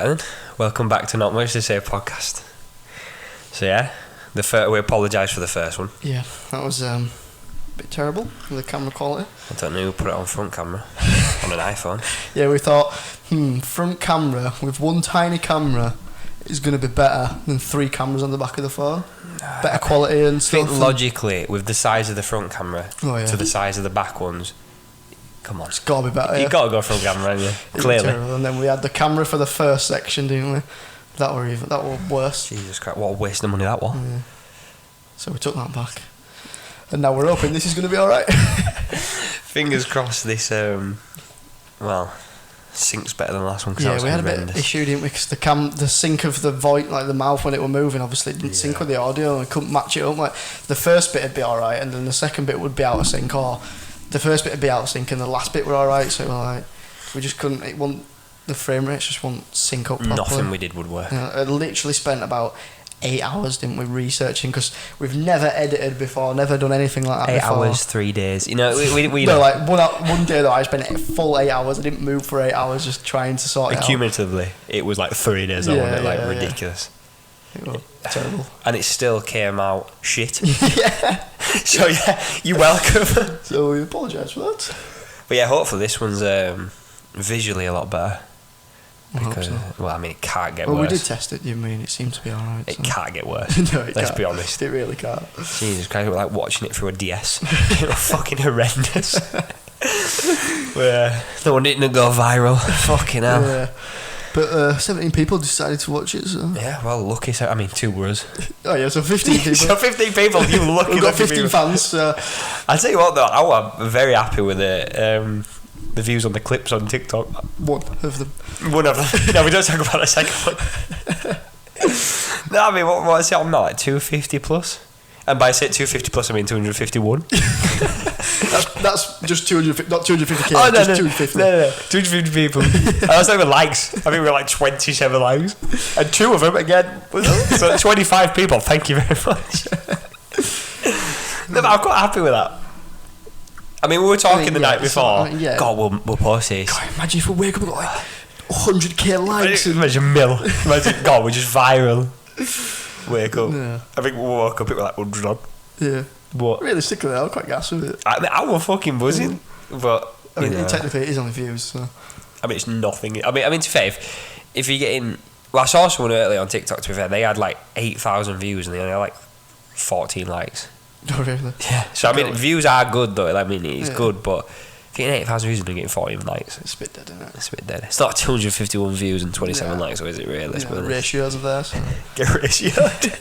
Right then, welcome back to Not Much to Say podcast. So yeah, we apologise for the first one. Yeah, that was a bit terrible with the camera quality. I don't know who put it on front camera on an iPhone. Yeah, we thought, front camera with one tiny camera is going to be better than 3 cameras on the back of the phone. Better quality and stuff. I think logically, with the size of the front camera to the size of the back ones, come on, it's got to be better. You've got to go front camera, haven't you? Clearly. And then we had the camera for the first section, didn't we? That were worse. Jesus Christ, what a waste of money that was. Yeah. So we took that back. And now we're hoping this is going to be alright. Fingers crossed this, sync's better than the last one. Yeah, we had a bit of issue, didn't we? Because the sync of the voice, like the mouth when it were moving, obviously it didn't sync with the audio, and we couldn't match it up. Like the first bit would be alright, and then the second bit would be out of sync, or the first bit would be out of sync, and the last bit were alright. So we just couldn't. The frame rates just won't sync up properly. Nothing we did would work. I literally spent about 8 hours, didn't we, researching, because we've never edited before, never done anything like that 8 before. 8 hours, 3 days. You know, we no, like one day though, I spent a full 8 hours. I didn't move for 8 hours, just trying to sort it out. Cumulatively, it was like 3 days. Ridiculous. It was terrible, and it still came out shit. Yeah. So yeah, you're welcome. So we apologise for that. But yeah, hopefully this one's visually a lot better. Because, it can't get worse. Well, we did test it, you mean? It seemed to be alright. It can't get worse. No, it Let's can't. be honest. It really can't. Jesus Christ, we're like watching it through a DS. It was fucking horrendous. No one didn't go viral. Fucking hell. Yeah. But 17 people decided to watch it, so... Yeah, well, lucky. 2 were us. Oh yeah, so 15 people. So 15 people, you lucky. We've got 15 fans, so... I'll tell you what though, I'm very happy with it. The views on the clips on TikTok. One of them. No, we don't talk about the second one. No, I mean, what is it on now? Like 250 plus? And by say 250 plus, I mean 251. that's just 250, not 250k. Oh, no, just 250. No, 250 people. And I was talking about likes. I think we were like 27 likes. And 2 of them, again. So 25 people, thank you very much. No, but I'm quite happy with that. I mean, we were talking the night before. God, we'll post this. God, imagine if we wake up and got like 100k likes. Imagine mil. Imagine, God, we're just viral. Wake up. Yeah. I think we woke up, it was like 100 on. Yeah. But realistically, I'm quite gassed with it. I was fucking buzzing. But I mean, technically, it is only views. So. I mean, it's nothing. I mean, to be fair, if you're getting. Well, I saw someone earlier on TikTok. To be fair, they had like 8,000 views and they only had like 14 likes. Oh really? Yeah. So I mean, views are good though. I mean, it's good, but if you're getting 8,000 views and you're getting 14 likes, it's a bit dead, isn't it? It's a bit dead. It's not 251 views and 27 likes, or is it really? Yeah, ratios are there. So. Get ratioed.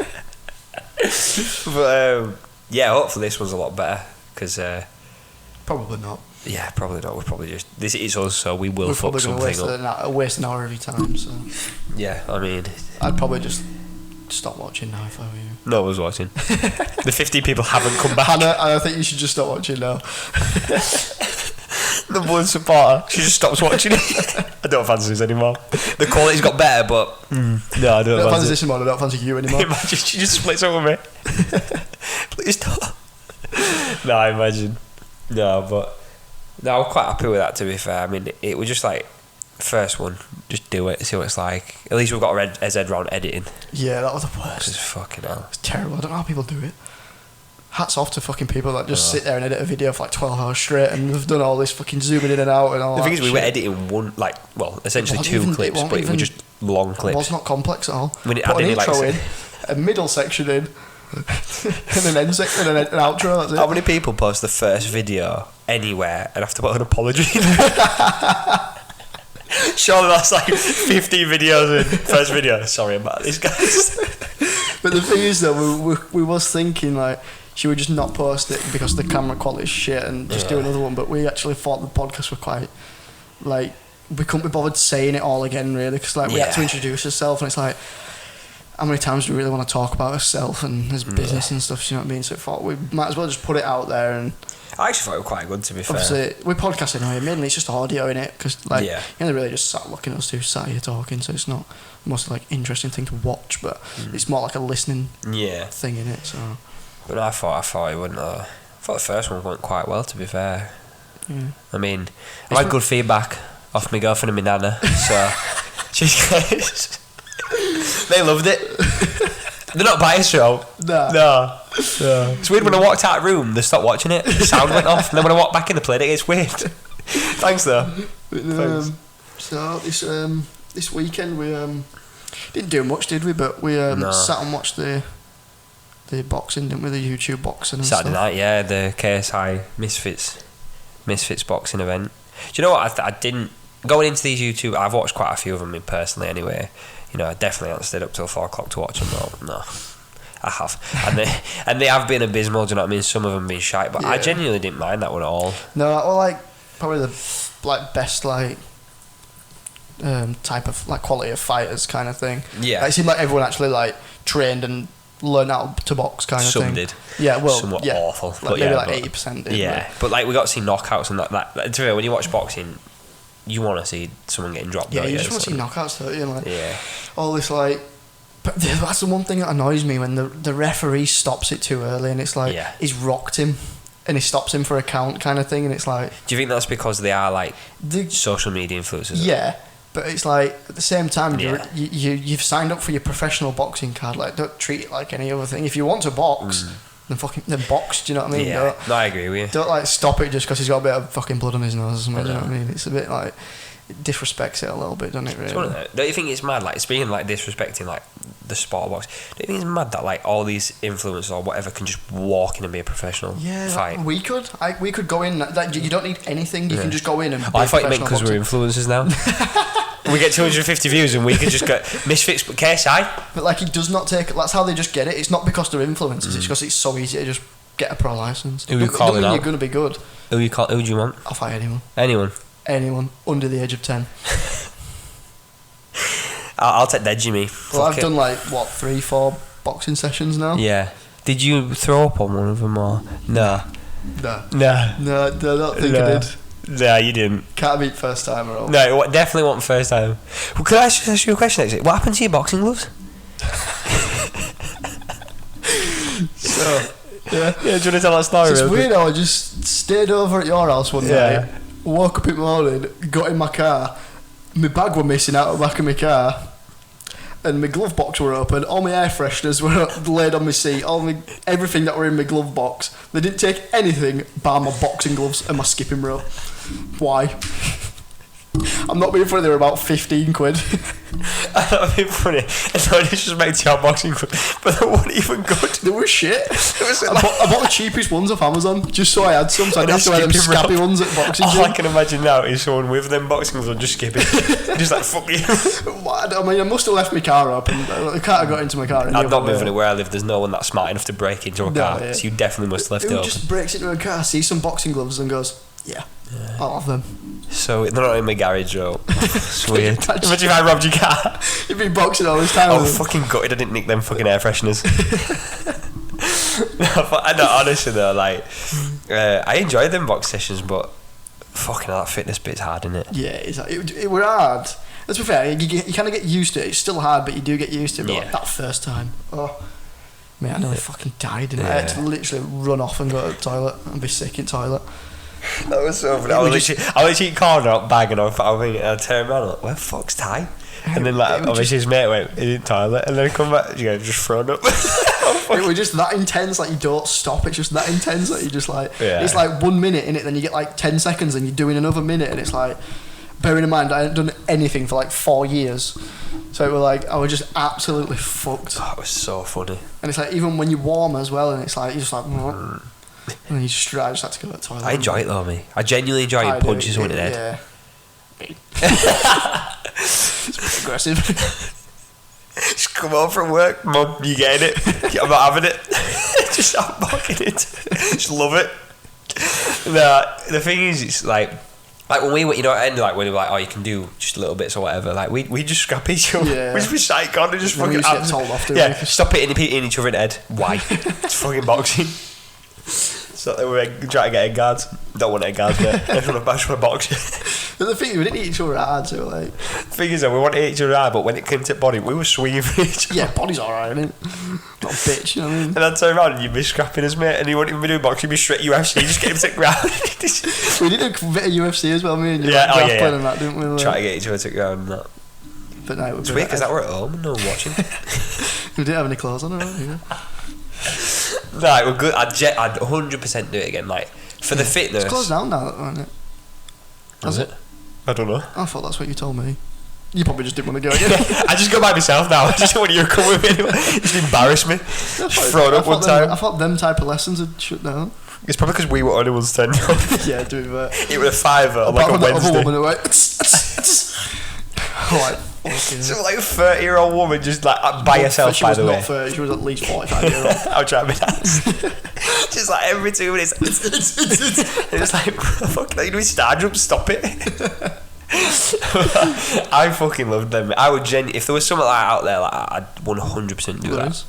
But yeah, hopefully this one's a lot better because probably not. Yeah, probably not. We're probably just this is us, so we will fuck something up. Waste an hour every time. So yeah, I mean, I'd probably just stop watching now if I were you. No one was watching. The 50 people haven't come back. Hannah, I think you should just stop watching now. The one supporter, she just stops watching it. I don't fancy this anymore. The quality's got better, but no, I don't fancy this anymore. I don't fancy you anymore. Imagine she just splits up with me. Please don't. No, I imagine. No, but no, I'm quite happy with that. To be fair, I mean, it was just like first one, just do it, see what it's like. At least we've got a head round editing. Yeah, that was the worst. It's fucking hell. It's terrible. I don't know how people do it. Hats off to fucking people that just sit there and edit a video for like 12 hours straight, and they've done all this fucking zooming in and out and all that. The thing is, we were editing essentially 2 clips, but it were just long clips. It was not complex at all. Put an intro in, a middle section in, and an end section and an outro, that's it. How many people post the first video anywhere and have to put an apology in? Surely that's like 15 videos in first video. Sorry about this, guys. But the thing is though, we was thinking like, she would just not post it because the camera quality is shit and just do another one. But we actually thought the podcast were quite like, we couldn't be bothered saying it all again really, because like we had to introduce ourselves, and it's like, how many times do we really want to talk about ourselves and his business and stuff, you know what I mean? So I thought we might as well just put it out there. And I actually thought it was quite good, to be fair. Obviously, we're podcasting now, mainly it's just audio in it, because like, you only really just sat looking at us two sat here talking, so it's not mostly like interesting thing to watch, but it's more like a listening thing in it. So, but I thought it wouldn't. I thought the first one went quite well, to be fair. Yeah. I mean, I had good feedback off my girlfriend and my nana, so Cheese guys. They loved it. They're not biased, though. No. It's weird when I walked out of the room, they stopped watching it. The sound went off. And then when I walked back in, they played it. It's weird. Thanks, though. Thanks. So this weekend we didn't do much, did we? But we sat and watched the boxing, didn't we? The YouTube boxing and Saturday stuff. night, yeah, the KSI Misfits boxing event. Do you know what? I didn't going into these YouTube. I've watched quite a few of them personally, anyway. You know, I definitely haven't stayed up till 4 o'clock to watch them. No, I have, and they have been abysmal. Do you know what I mean? Some of them been shite, but I genuinely didn't mind that one at all. No, well, like probably the best type of quality of fighters kind of thing. Yeah, it seemed like everyone actually trained and learned how to box kind of thing. Some did. Yeah, well, some were awful. But maybe 80% did. Yeah, but we got to see knockouts and that. To be fair, when you watch boxing, you want to see someone getting dropped. Yeah, you just want to see knockouts, don't you? Yeah. All this but that's the one thing that annoys me when the referee stops it too early, and it's he's rocked him and he stops him for a count kind of thing, and it's like. Do you think that's because they are social media influencers? Yeah. But it's at the same time, you've signed up for your professional boxing card. Don't treat it like any other thing. If you want to box, then box. Do you know what I mean? Yeah, I agree with you. Don't stop it just because he's got a bit of fucking blood on his nose or something. Do you know what I mean? It's a bit it disrespects it a little bit, doesn't it? Really? Don't you think it's mad? Speaking disrespecting the sport of boxing, don't you think it's mad that all these influencers or whatever can just walk in and be a professional fight? We could go in. You don't need anything. You can just go in and. I thought you meant because we're influencers now. We get 250 views and we can just get Misfits KSI. But it does not take. That's how they just get it. It's not because they're influencers. It's because it's so easy to just get a pro license. Who are you calling out? You're going to be good. Who do you want? I'll fight anyone. Anyone Under the age of 10. I'll take Dead Jimmy. Well, I've done 3-4 boxing sessions now. Yeah. Did you throw up on one of them or no? No, I don't think I did. No, you didn't. Can't beat first time at all. No, definitely wasn't first time. Well, could I ask you a question actually? What happened to your boxing gloves? So, yeah. Do you want to tell that story? It's weird how I just stayed over at your house one night, woke up in the morning, got in my car, my bag were missing out of the back of my car, and my glove box were open, all my air fresheners were laid on my seat, everything that were in my glove box. They didn't take anything bar my boxing gloves and my skipping rope. Why? I'm not being funny, they were about 15 quid. I'm not being funny. It's not disrespect to your boxing gloves, but they weren't even good. They were shit. I bought the cheapest ones off Amazon just so I had some, so I didn't have to wear them scabby ones at boxing gym. All I can imagine now is someone with them boxing gloves just skipping. Just fuck you. I mean, I must have left my car up and I can't have got into my car. I'm not moving it where I live. There's no one that's smart enough to break into a car, so you definitely must have left it open. Who just breaks into a car, sees some boxing gloves and goes, yeah. I'll have them. So they're not in my garage, though. It's weird. Imagine if I robbed your car. You've been boxing all this time. Oh, fucking gutted I didn't nick them fucking air fresheners. No, honestly though, I enjoyed them box sessions, but fucking hell, that fitness bit's hard, isn't it? Yeah, it were hard. Let's be fair, you kind of get used to it. It's still hard, but you do get used to it. But that first time, man, I nearly fucking died, didn't I? I had to literally run off and go to the toilet and be sick in toilet. That was so funny. I was literally corner out bagging off. I turned around and like, where the fuck's Ty? And then obviously his mate went in the toilet, and then come back, just thrown up. It was just that intense, you don't stop. It's just that intense that you just it's 1 minute in it, then you get 10 seconds, and you're doing another minute, and it's bearing in mind I hadn't done anything for 4 years, so it was I was just absolutely fucked. Oh, it was so funny. And it's even when you're warm as well, and it's you're just and you just I just had to go to the toilet. I enjoy it though, I genuinely enjoy it. Punches someone in the head. Yeah. It's aggressive. Just come home from work, Mum, you getting it? I'm not having it. Just start barking it. Just love it. No, the thing is, it's when we went, when we were oh, you can do just little bits or whatever, we just scrap each other. Yeah. We just be psych on and just fucking get told off, stop hitting each other in the head. Why? It's fucking boxing. So they were trying to get egg guards. Don't want egg guards, mate. I just want to box you. But the thing is, we didn't eat each other hard, so The thing is, we wanted to eat each other hard, but when it came to body, we were swinging for each other. Yeah, body's alright, isn't it? Not a bitch, you know what I mean? And I'd turn around and you'd be scrapping us, mate, and you wouldn't even be doing boxing, you'd be straight UFC, just get him to the ground. We did a bit of UFC as well, me and you. Yeah, And that, didn't we? Try to get each other to the ground and that. But no, it would It's be weird because that we're at home and no one watching. We didn't have any clothes on, either. Right, we're good. I'd 100% do it again. Like for the fitness. It's closed down now, isn't it? Is it? I don't know. I thought that's what you told me. You probably just didn't want to go again. I just go by myself now. I just want you to come with me anyway. Just embarrass me. Just throw it up one time. I thought them type of lessons had shut down. It's probably because we were only ones turning up. Yeah, doing that. It was a $5 like a Wednesday. Other woman who went, like, so like a 30-year-old woman just like by herself, by the way. She was not 30, she was at least 45 years old. I'll try my best. Just like every 2 minutes. It's like, fuck, like, do we start jump? Stop it. I fucking loved them. I would if there was something like that out there, like I'd 100% do that.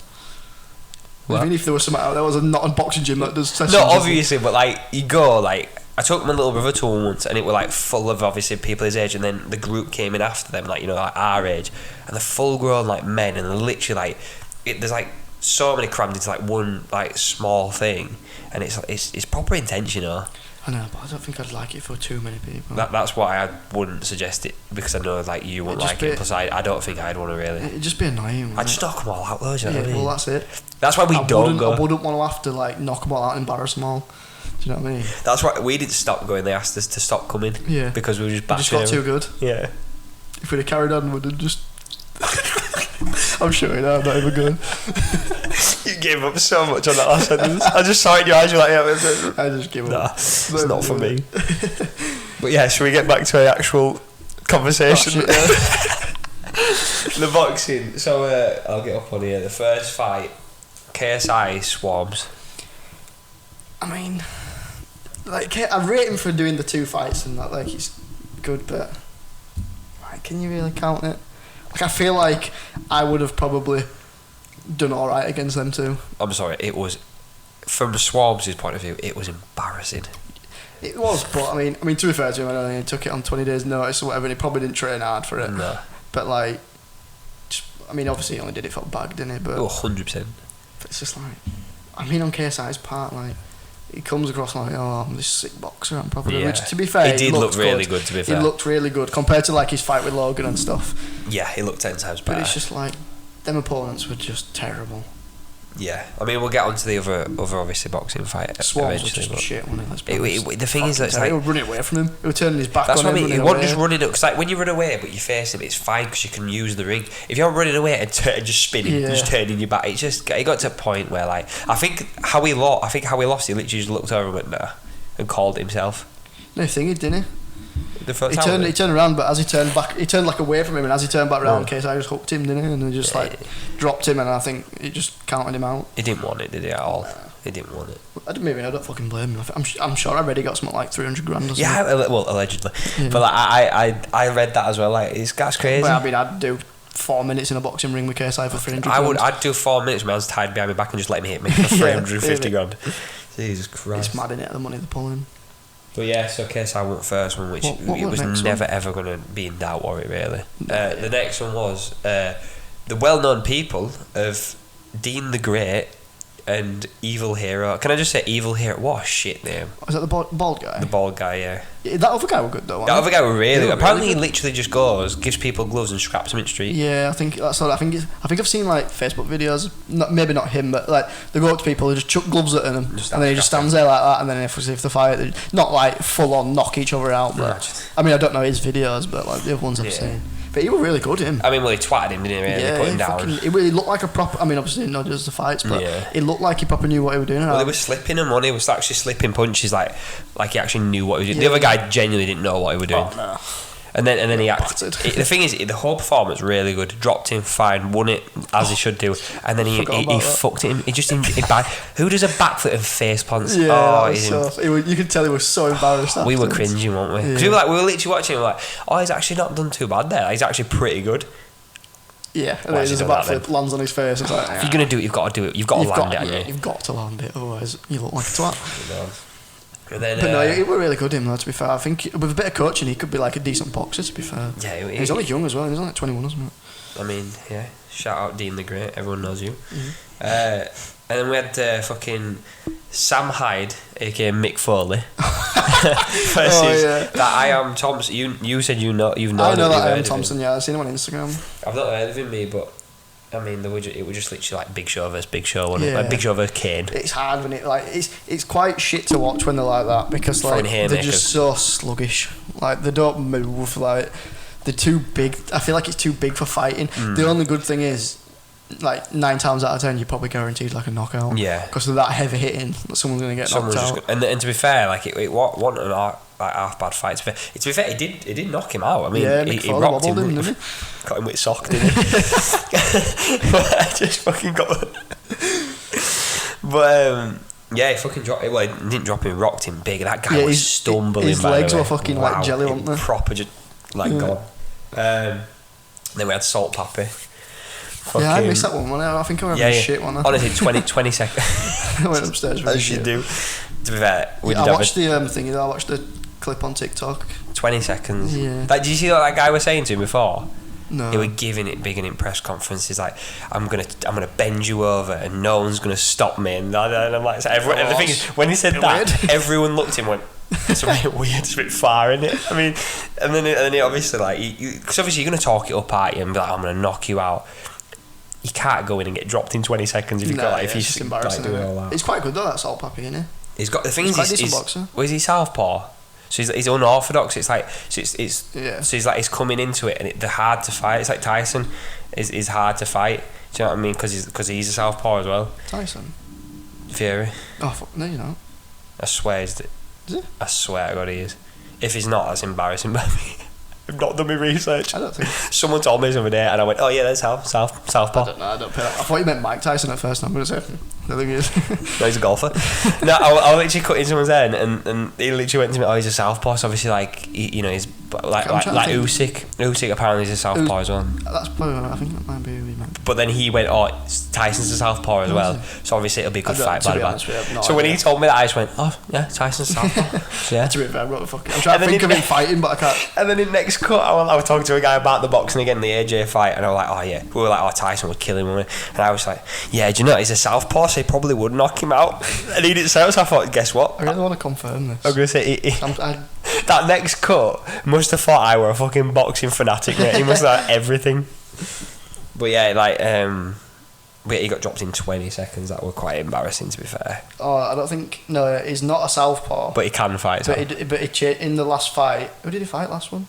What? I mean, if there was something out there, was not a boxing gym that does sessions. No, obviously, but like you go, like I took my little brother to one once, and it were like full of obviously people his age, and then the group came in after them, like like our age, and they're full grown like men, and they're literally like there's like so many crammed into like one like small thing, and it's proper intense, I know, but I don't think I'd like it for too many people. That's why I wouldn't suggest it, because I know like you wouldn't like it. Plus, I don't think I'd want to really. It'd just be annoying. I'd just knock them all out, though. You know what I mean? Well, that's it. That's why we don't go. I wouldn't want to have to like knock them all out and embarrass them all. Do you know what I mean? That's why we didn't stop going. They asked us to stop coming. Yeah. Because we were just just got too good. Yeah. If we'd have carried on, we'd have just. I'm sure I'm not even good. You gave up so much on that last sentence. I just saw it in your eyes. You're like, yeah. I just give up. Nah, it's not for me. But yeah, should we get back to our actual conversation? Oh, shit, The boxing. So I'll get up on here. The first fight, KSI Swarms. I mean, like I rate him for doing the 2 fights and that. Like he's good, but like, can you really count it? Like I feel like I would have probably done all right against them too. I'm sorry, it was from the Swarms' point of view, it was embarrassing. It was, but I mean, to be fair to him, I don't think he took it on 20 days' notice or whatever, and he probably didn't train hard for it. No. But like, I mean, obviously he only did it for a bag, didn't he? But 100%. But it's just like, I mean, on KSI's part, like, he comes across like, oh, I'm this sick boxer, I'm probably. Yeah. Which, to be fair, he did look really good. To be fair, he looked really good compared to like his fight with Logan and stuff. Yeah, he looked 10 times better. But it's just like, them opponents were just terrible. Yeah, I mean, we'll get on to the other obviously boxing fight Swarms eventually. Was just shit, wasn't it? The thing is, that he was running away from him. He was turning his back. That's on what I him. mean. He wasn't just running it, because like when you run away but you face him, it's fine because you can use the ring. If you're running away and just spinning, just turning your back, it got to a point where like I think how he lost, he literally just looked over and went nah, and called it himself. No thing, didn't he? The first he turned around, but as he turned back, he turned like away from him, and as he turned back around, KSI just hooked him, didn't he? And he just like dropped him, and I think he just counted him out. He didn't want it, did he, at all? He didn't want it. I don't fucking blame him. I'm sure I read he got something like 300 grand or something. Yeah, well, allegedly. Yeah. But like, I read that as well. Like, that's crazy. But I mean, I'd do 4 minutes in a boxing ring with KSI for 300 grand. I'd do 4 minutes with my hands tied behind my back and just let me hit me for 350 grand. Jesus Christ. It's mad, innit, the money they're pulling. But yeah, so KSI went first one, which it was never ever going to be in doubt, were it really? The next one was the well-known people of Dean the Great and Evil Hero. Can I just say Evil Hero? What a shit name. Was that the bald guy? The bald guy, yeah. That other guy was good though. That other guy was really good. Apparently, he literally just goes, gives people gloves and scraps them in the street. Yeah, I think that's what I think. I've seen like Facebook videos. Maybe not him, but like they go up to people, they just chuck gloves at them, and then he just stands there like that. And then if the fight, they not like full on knock each other out. But I mean, I don't know his videos, but like the other ones I've seen. But he was really good, him. I mean, well, he twatted him, didn't he? Really? Yeah, put him down. It really looked like a proper. I mean, obviously not just the fights, but it looked like he proper knew what he was doing. Well, he was slipping him on. He was actually slipping punches, like he actually knew what he was doing. The other guy genuinely didn't know what he was doing. Oh, no. And then he acted. The thing is, the whole performance really good. Dropped him fine, won it as he should do, and then he fucked it. He just who does a backflip and face plants? Yeah, you could tell he was so embarrassed. We were cringing, weren't we? Because we were literally watching. We were like, oh, he's actually not done too bad there. He's actually pretty good. Yeah, and then a backflip lands on his face. It's like, if you're gonna do it, you've got to do it. You've got to land it. Yeah, you've got to land it. Otherwise, you look like a twat. And then, but no, he was really good, him though, to be fair. I think with a bit of coaching, he could be like a decent boxer, to be fair. Yeah, he's only young as well. He's only like 21, isn't he? I mean, yeah. Shout out Dean the Great. Everyone knows you. And then we had fucking Sam Hyde, aka Mick Foley, versus that I Am Thompson. You said you've known. I know that I Am Thompson. Yeah, I've seen him on Instagram. I've not heard of him, but I mean, it was just literally like Big Show versus Big Show, wasn't it? Like Big Show versus Kane. It's hard when it's quite shit to watch when they're like that because like they're just so sluggish. Like they don't move. Like they're too big. I feel like it's too big for fighting. The only good thing is, like 9 times out of 10, you're probably guaranteed like a knockout. Yeah. Because they're that heavy hitting that someone's gonna get knocked out. And to be fair, like it wasn't an half bad fight. To be fair, he did knock him out. I mean, he rocked him, didn't he? Got him with sock, didn't he? But I just fucking got. But yeah, he fucking dropped it. Well, he didn't drop him, he rocked him big. That guy was stumbling. His legs were fucking like jelly, weren't they? Proper, just like gone. Then we had Salt Pappy. Yeah, I missed that one. I think I remember shit one. Honestly, 20 seconds. I went upstairs. As you do. To be fair, I watched the thing. I watched the clip on TikTok. 20 seconds. Yeah. Like, did you see what that guy was saying to him before? No. He was giving it big in press conferences, like, I'm gonna bend you over, and no one's gonna stop me. And I'm like, so everyone, and the thing is, when he said that, everyone looked at him and went, it's a bit weird, it's a bit far, isn't it? I mean, and then he obviously, like, because obviously you're gonna talk it up at you and be like, I'm gonna knock you out. You can't go in and get dropped in 20 seconds if you got like, if you embarrassing. Like, doing all that. He's quite good though, that Salt Pappy, isn't he? He's got the thing. He's quite a decent boxer. Well, is he southpaw? So he's unorthodox. It's like so he's coming into it, and they're hard to fight. It's like Tyson is hard to fight. Do you know what I mean? Because he's a southpaw as well. Tyson. Fury. Oh fuck, no, you're not. I swear Is it? I swear to God he is. If he's not, that's embarrassing by me. I've not done my research. I don't think. Someone told me this other day, and I went, "Oh yeah, that's southpaw." I don't know. I don't pay that. I thought you meant Mike Tyson at first. I'm gonna say. I think he is. No, he's a golfer. No, I literally cut in someone's head, and he literally went to me, "Oh, he's a southpaw." So obviously, like he's like Usyk. Usyk apparently is a southpaw as well. That's probably. I think that might be who he meant. But then he went, "Oh, Tyson's a southpaw as well." So obviously it'll be a good fight. So when he told me that, I just went, "Oh yeah, Tyson's a southpaw." So, yeah. To be fair, what the fuck? I'm trying to think of him fighting, but I can't. And then in next cut, I was talking to a guy about the boxing again, the AJ fight, and I was like, "Oh yeah," we were like, "Oh, Tyson would kill him," and I was like, "Yeah, do you know he's a southpaw, so he probably would knock him out." And he didn't say it, so I thought, guess what? I really want to confirm this. I'm gonna say that next cut must have thought I were a fucking boxing fanatic, mate. He must have had everything. But yeah, like but he got dropped in 20 seconds. That were quite embarrassing, to be fair. Oh, I don't think. No, he's not a southpaw. But he can fight. But in the last fight, who did he fight last one?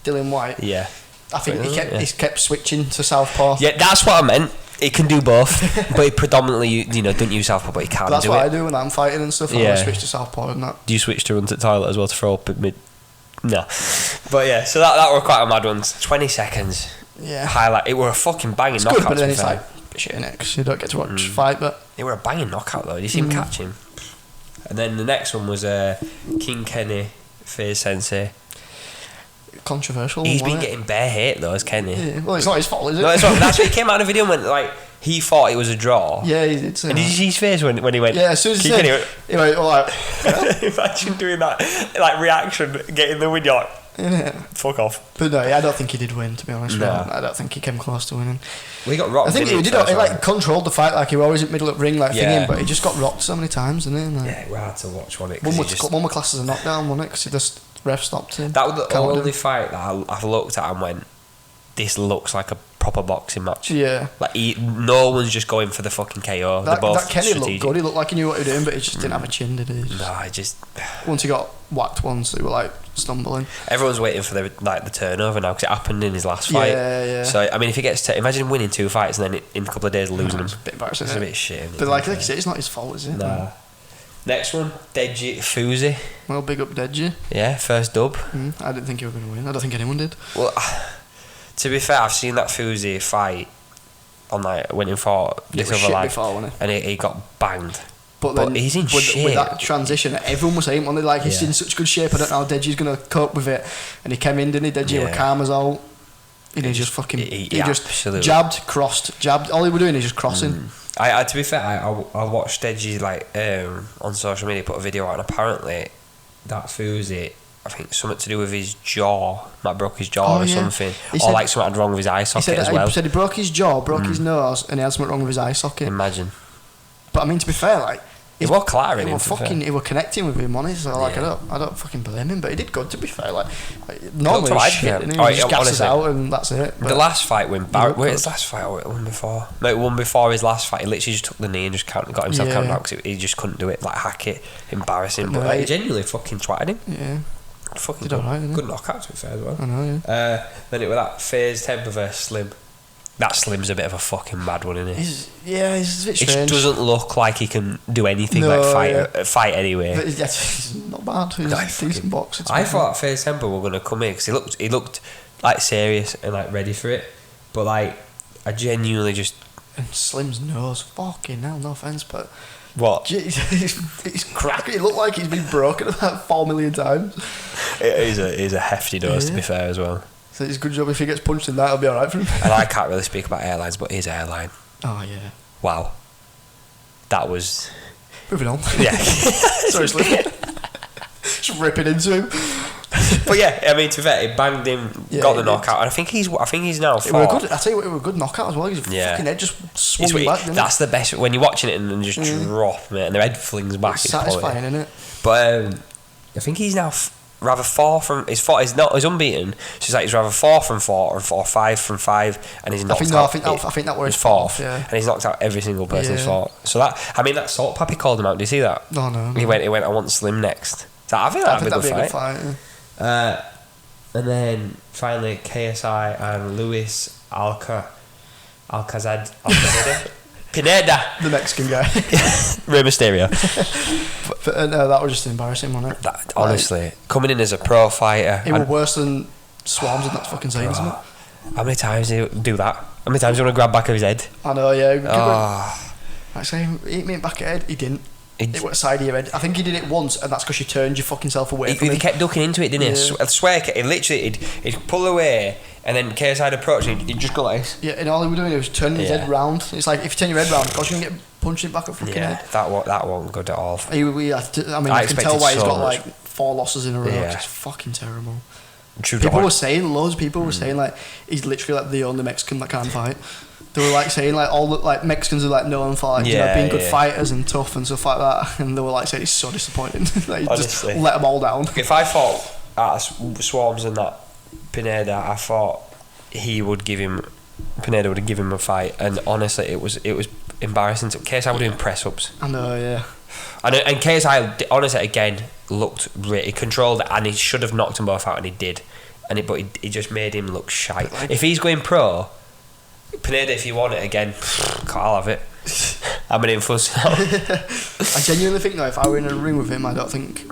Dylan White. Yeah. I think he kept switching to southpaw. Yeah, that's what I meant. He can do both, but he predominantly, don't use southpaw, but he can. That's what I do when I'm fighting and stuff. I switch to southpaw and that. Do you switch to run to toilet as well to throw up at mid? No. But yeah, so that were quite a mad one. 20 seconds. Yeah. Highlight. It were a fucking banging knockout. Good, but then it's like shit in it because you don't get to watch fight. But it were a banging knockout though. Did you see him catch him? And then the next one was King Kenny, Faze Sensei. Controversial. He's been getting bare hate though, as Kenny. Yeah. Well, it's not his fault, is it? No, that's what he came out of the video and went like he thought it was a draw. Yeah, he did. And did you see his face when he went? Yeah, as soon as he went, all right. Imagine doing that, like reaction, getting the win. You're like, fuck off. But no, I don't think he did win. To be honest, I don't think he came close to winning. Well, he got rocked. I think he did. He like controlled the fight, like he was always in the middle of the ring, like thinking, but he just got rocked so many times, didn't he? Like, yeah, it was hard to watch, wasn't it? One more class as a knockdown, wasn't it? Because he just ref stopped him. That was the only fight that I've looked at and went, this looks like a proper boxing match. Yeah. Like no one's just going for the fucking KO. They're both that Kenny strategic. Looked good. He looked like he knew what he was doing, but he just didn't have a chin, did he? Once he got whacked once, they were like stumbling. Everyone's waiting for the turnover now because it happened in his last fight. Yeah. So I mean, if he gets imagine winning 2 fights and then in a couple of days losing them. It's a bit embarrassing. It's a bit shit. But like you said, it's not his fault, is it? Nah. Next one, Deji Fuzi. Well, big up Deji. Yeah, first dub. I didn't think he was going to win. I don't think anyone did. Well, to be fair, I've seen that Fuzi fight on when he fought this other lad, and he got banged. But then he's in shape. With that transition, everyone was saying, like, he's in such good shape, I don't know how Deji's going to cope with it. And he came in, didn't he? Deji was calm as all. And he just fucking... He just jabbed, crossed, jabbed. All he was doing is just crossing. I to be fair, I watched Deji on social media put a video out, and apparently that Fuzi I think something to do with his jaw. Like broke his jaw or something. He Or said- like something wrong with his eye socket as well. He said he broke his jaw, broke his nose, and he had something wrong with his eye socket. Imagine. But I mean, to be fair, like It was clattering he him, were to be fair. fucking, he were connecting with him on it. So like, Yeah. I don't fucking blame him. But he did good, to be fair. Like normally what he's I'd shit, do. and he Oh, just yeah, gasses honestly. out, and that's it. The But last fight when Barrett... looked Wait, his good. last fight or one before? No, one before his last fight. He literally just took the knee and just got himself Yeah. counted out because he just couldn't do it. Like, hack it. Embarrassing. But But no, like, he he- genuinely fucking twatted him. yeah, Fucking Did good, alright, didn't he? good knockout, to be fair, as well. I know. Yeah. Then it was that Phase Temper versus Slim. That Slim's a bit of a fucking mad one, isn't he? He's a bit It just strange. doesn't look like he can do anything No, like fight anyway. But he's not bad. He's No, a decent boxer. to I be thought Phase Temper were gonna come in because he looked like serious and like ready for it, but like I genuinely just fair. And Slim's nose, fucking hell, no offense, but what he's cracking. It looked like he's been broken about 4 million times. it is a hefty dose to Yeah. be fair as well. So it's a good job if he gets punched in that, it'll be alright for him. And I can't really speak about airlines, but his airline, Oh yeah. wow, that was Moving on. yeah. Sorry, Slim. Just ripping into him. But yeah, I mean to be fair, he banged him, Yeah, got the he did. knockout, and I think he's now It were a fought. good. I tell you what, it were a good knockout as well. His Yeah. fucking head just swung It's back. what- Didn't that's the best when you're watching it and then just drop, mate, and their head flings back. it's It's quality. satisfying, isn't it? But I think he's now rather 4 from he's unbeaten. So it's like he's rather 4 from 4 or 5 from 5, and he's knocked out. I think that was his fourth, Yeah. and he's knocked out every single person he's Yeah. fought. So that Salt Pappy called him out. Did you see that? No, no. He went. I want Slim next. So I think I that'd think be that'd a good fight. Yeah. And then finally KSI and Luis Alcazad Pineda, The Mexican guy. Rey Mysterio. But no, that was just embarrassing, wasn't it? That, honestly, coming in as a pro fighter. It was worse than Swarms and that's fucking saying, isn't it? How many times do you do that? How many times do you want to grab back of his head? I know, yeah. Oh, Like saying, hit me in the back of the head. He didn't. it, It went side of your head. I think he did it once, and that's because you turned your fucking self away from he him. kept ducking into it, didn't he? Yeah. I swear, he literally, he'd pull away, and then KSI would approach, and he'd just go like this. Yeah, and all he was doing was turning his Yeah. head round. It's like if you turn your head round, of course you can get punched in the back of fucking Yeah, head. that wasn't good at all. I mean, I can expected tell why he's so got much. like 4 losses in a row. Yeah. It's fucking terrible. True People to were saying, loads of people were saying like he's literally like the only Mexican that can fight. They were like saying like all the like Mexicans are like known for like being good fighters and tough and stuff like that, and they were like saying it's so disappointing. Like, he just Honestly. let them all down. If I fought at Swarms and that Pineda, I thought Pineda would give him a fight, and honestly, it was embarrassing. KSI were doing press ups, I know, yeah. and KSI honestly again looked he controlled it, and he should have knocked them both out, and he did, but he just made him look shite. Like- If he's going pro, Pineda, if you want it again, I'll have it. I'm an influence now. I genuinely think though, if I were in a ring with him, I don't think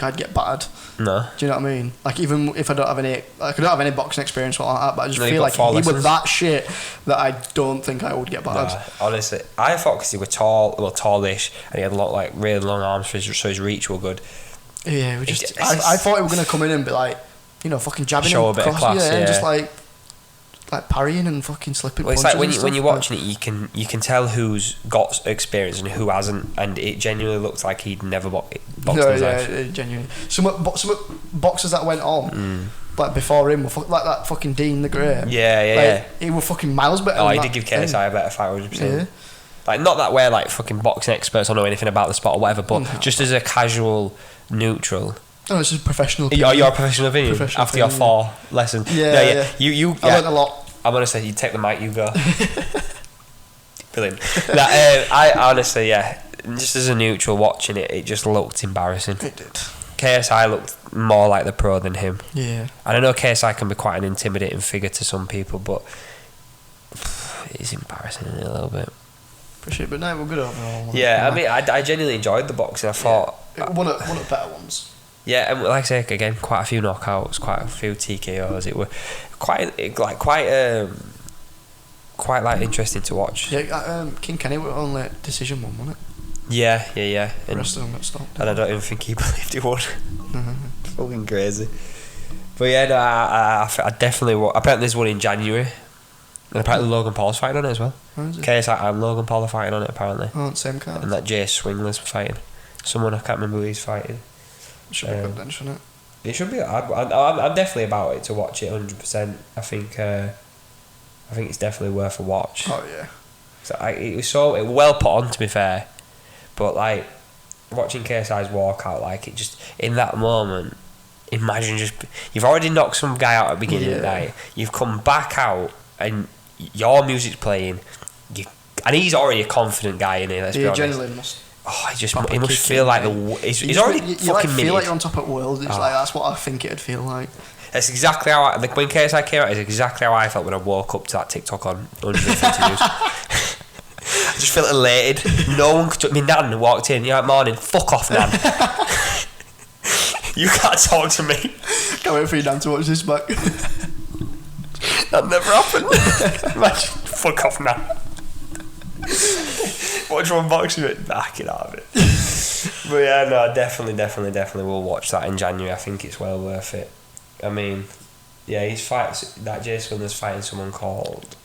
I'd get battered. No. Do you know what I mean? Like even if I don't have any boxing experience or like that, but I just No, feel you've like got 4 he was lessons. that shit that I don't think I would get battered. Nah, honestly, I thought because he was tallish, and he had like really long arms, so his reach were good. Yeah, we just. It's I thought he was gonna come in and be like, fucking jabbing Show him a bit of across, class, and yeah. just like parrying and fucking slipping. Well, it's punches like and when stuff, you're like- watching it, you can tell who's got experience and who hasn't, and it genuinely looks like he'd never boxed in No, his yeah, life. genuinely. Some boxers that went on, like before him, were like that fucking Dean the Great. Yeah. He were fucking miles better. Oh, than he that did give thing. KSI a better fight, 100%. Yeah. Like, not that we're like fucking boxing experts or know anything about the sport or whatever, but No. just as a casual neutral. No, it's just professional. Your professional opinion Professional after your opinion, 4 lessons. Yeah. You. I learned a lot. I'm gonna say you take the mic, you go. Brilliant. I honestly, just as a neutral watching it, it just looked embarrassing. It did. KSI looked more like the pro than him. Yeah. And I know KSI can be quite an intimidating figure to some people, but it's embarrassing a little bit. Appreciate it, but no, we're good overall. Yeah, I mean, I genuinely enjoed the boxing. I thought, one of the better ones. yeah, and like I say again, quite a few knockouts, quite a few TKOs. It were quite interesting to watch. Yeah, King Kenny were only decision one, wasn't it? Yeah. The And, rest of them got stopped. and I don't even think he believed he would. Fucking crazy. But yeah, no, I definitely. Apparently, there's one in January, and apparently Logan Paul's fighting on it as well. Where is it? KSI and Logan Paul are fighting on it apparently, Oh, it's same card. and that Jay Swingler's fighting. Someone I can't remember who he's fighting. Should be good then, shouldn't it? It should be. I'm definitely about it to watch it 100%. I think it's definitely worth a watch. Oh yeah. So it was well put on, to be fair, but like watching KSI's walkout, like it just in that moment. Imagine you've already knocked some guy out at the beginning of the night. You've come back out and your music's playing. And he's already a confident guy in here. Let's be honest. Genuinely must. Oh, he must feel like he's already you fucking like feel minted. like you're on top of the world. It's like that's what I think it'd feel like. That's exactly how when KSI came out. It's exactly how I felt when I woke up to that TikTok on 150 views. I just felt elated. No one could. My nan walked in. You're like, morning. Fuck off, nan. You can't talk to me. Can't wait for you nan to watch this back. That never happened. Imagine, fuck off, nan. Watch one boxing it. Back it out of it. But yeah, no, definitely will watch that in January. I think it's well worth it. I mean, yeah, he's fights that Jason is fighting someone called.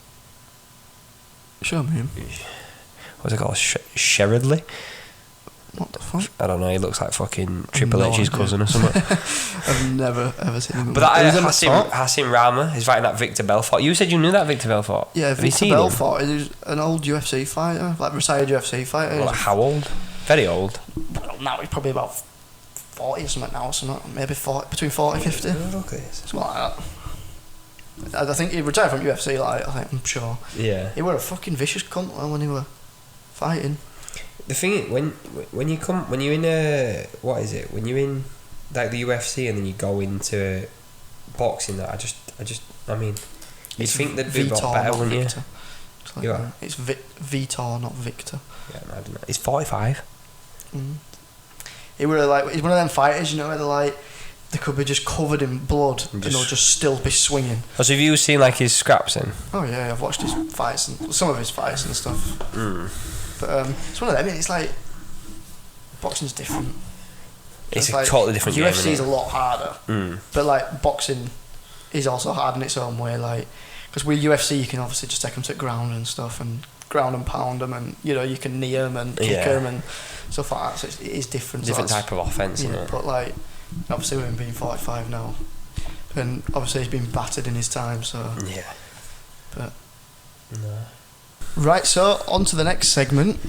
Show me him. What's it called? Sheridley? What the fuck? I don't know. He looks like fucking Triple H's cousin or something. I've never ever seen him. But that Hassim Rama is fighting that Victor Belfort. You said you knew that Victor Belfort. Yeah, Have Victor Belfort is an old UFC fighter, like retired UFC fighter. Well, like how old? Very old. Well, now he's probably about 40 or something now, or something. Maybe 40, between 40 and 50. Something like that. I think he retired from UFC, like, I'm sure. Yeah. He were a fucking vicious cunt when he were fighting. The thing is, when you're in when you're in like the UFC and then you go into boxing, that I mean, you'd think they'd be a lot better, wouldn't you? It's like it's Vitor, not Victor. Yeah, no, I don't know. He's 45. He were like, he's one of them fighters, you know, where they're like, they could be just covered in blood and they'll just still be swinging. Oh, so have you seen like his scraps then? Oh yeah, I've watched his fights and some of his fights and stuff. But it's one of them. It's like boxing's different. It's a like, totally different game. UFC is a lot harder, but like boxing is also hard in its own way. Like, because with UFC you can obviously just take them to the ground and stuff and ground and pound them, and you know you can knee them and kick them and stuff like that. So it is different. Different type of offense, isn't it? But like, obviously with him being 45 now, and obviously he's been battered in his time. So yeah, but no. Right, so on to the next segment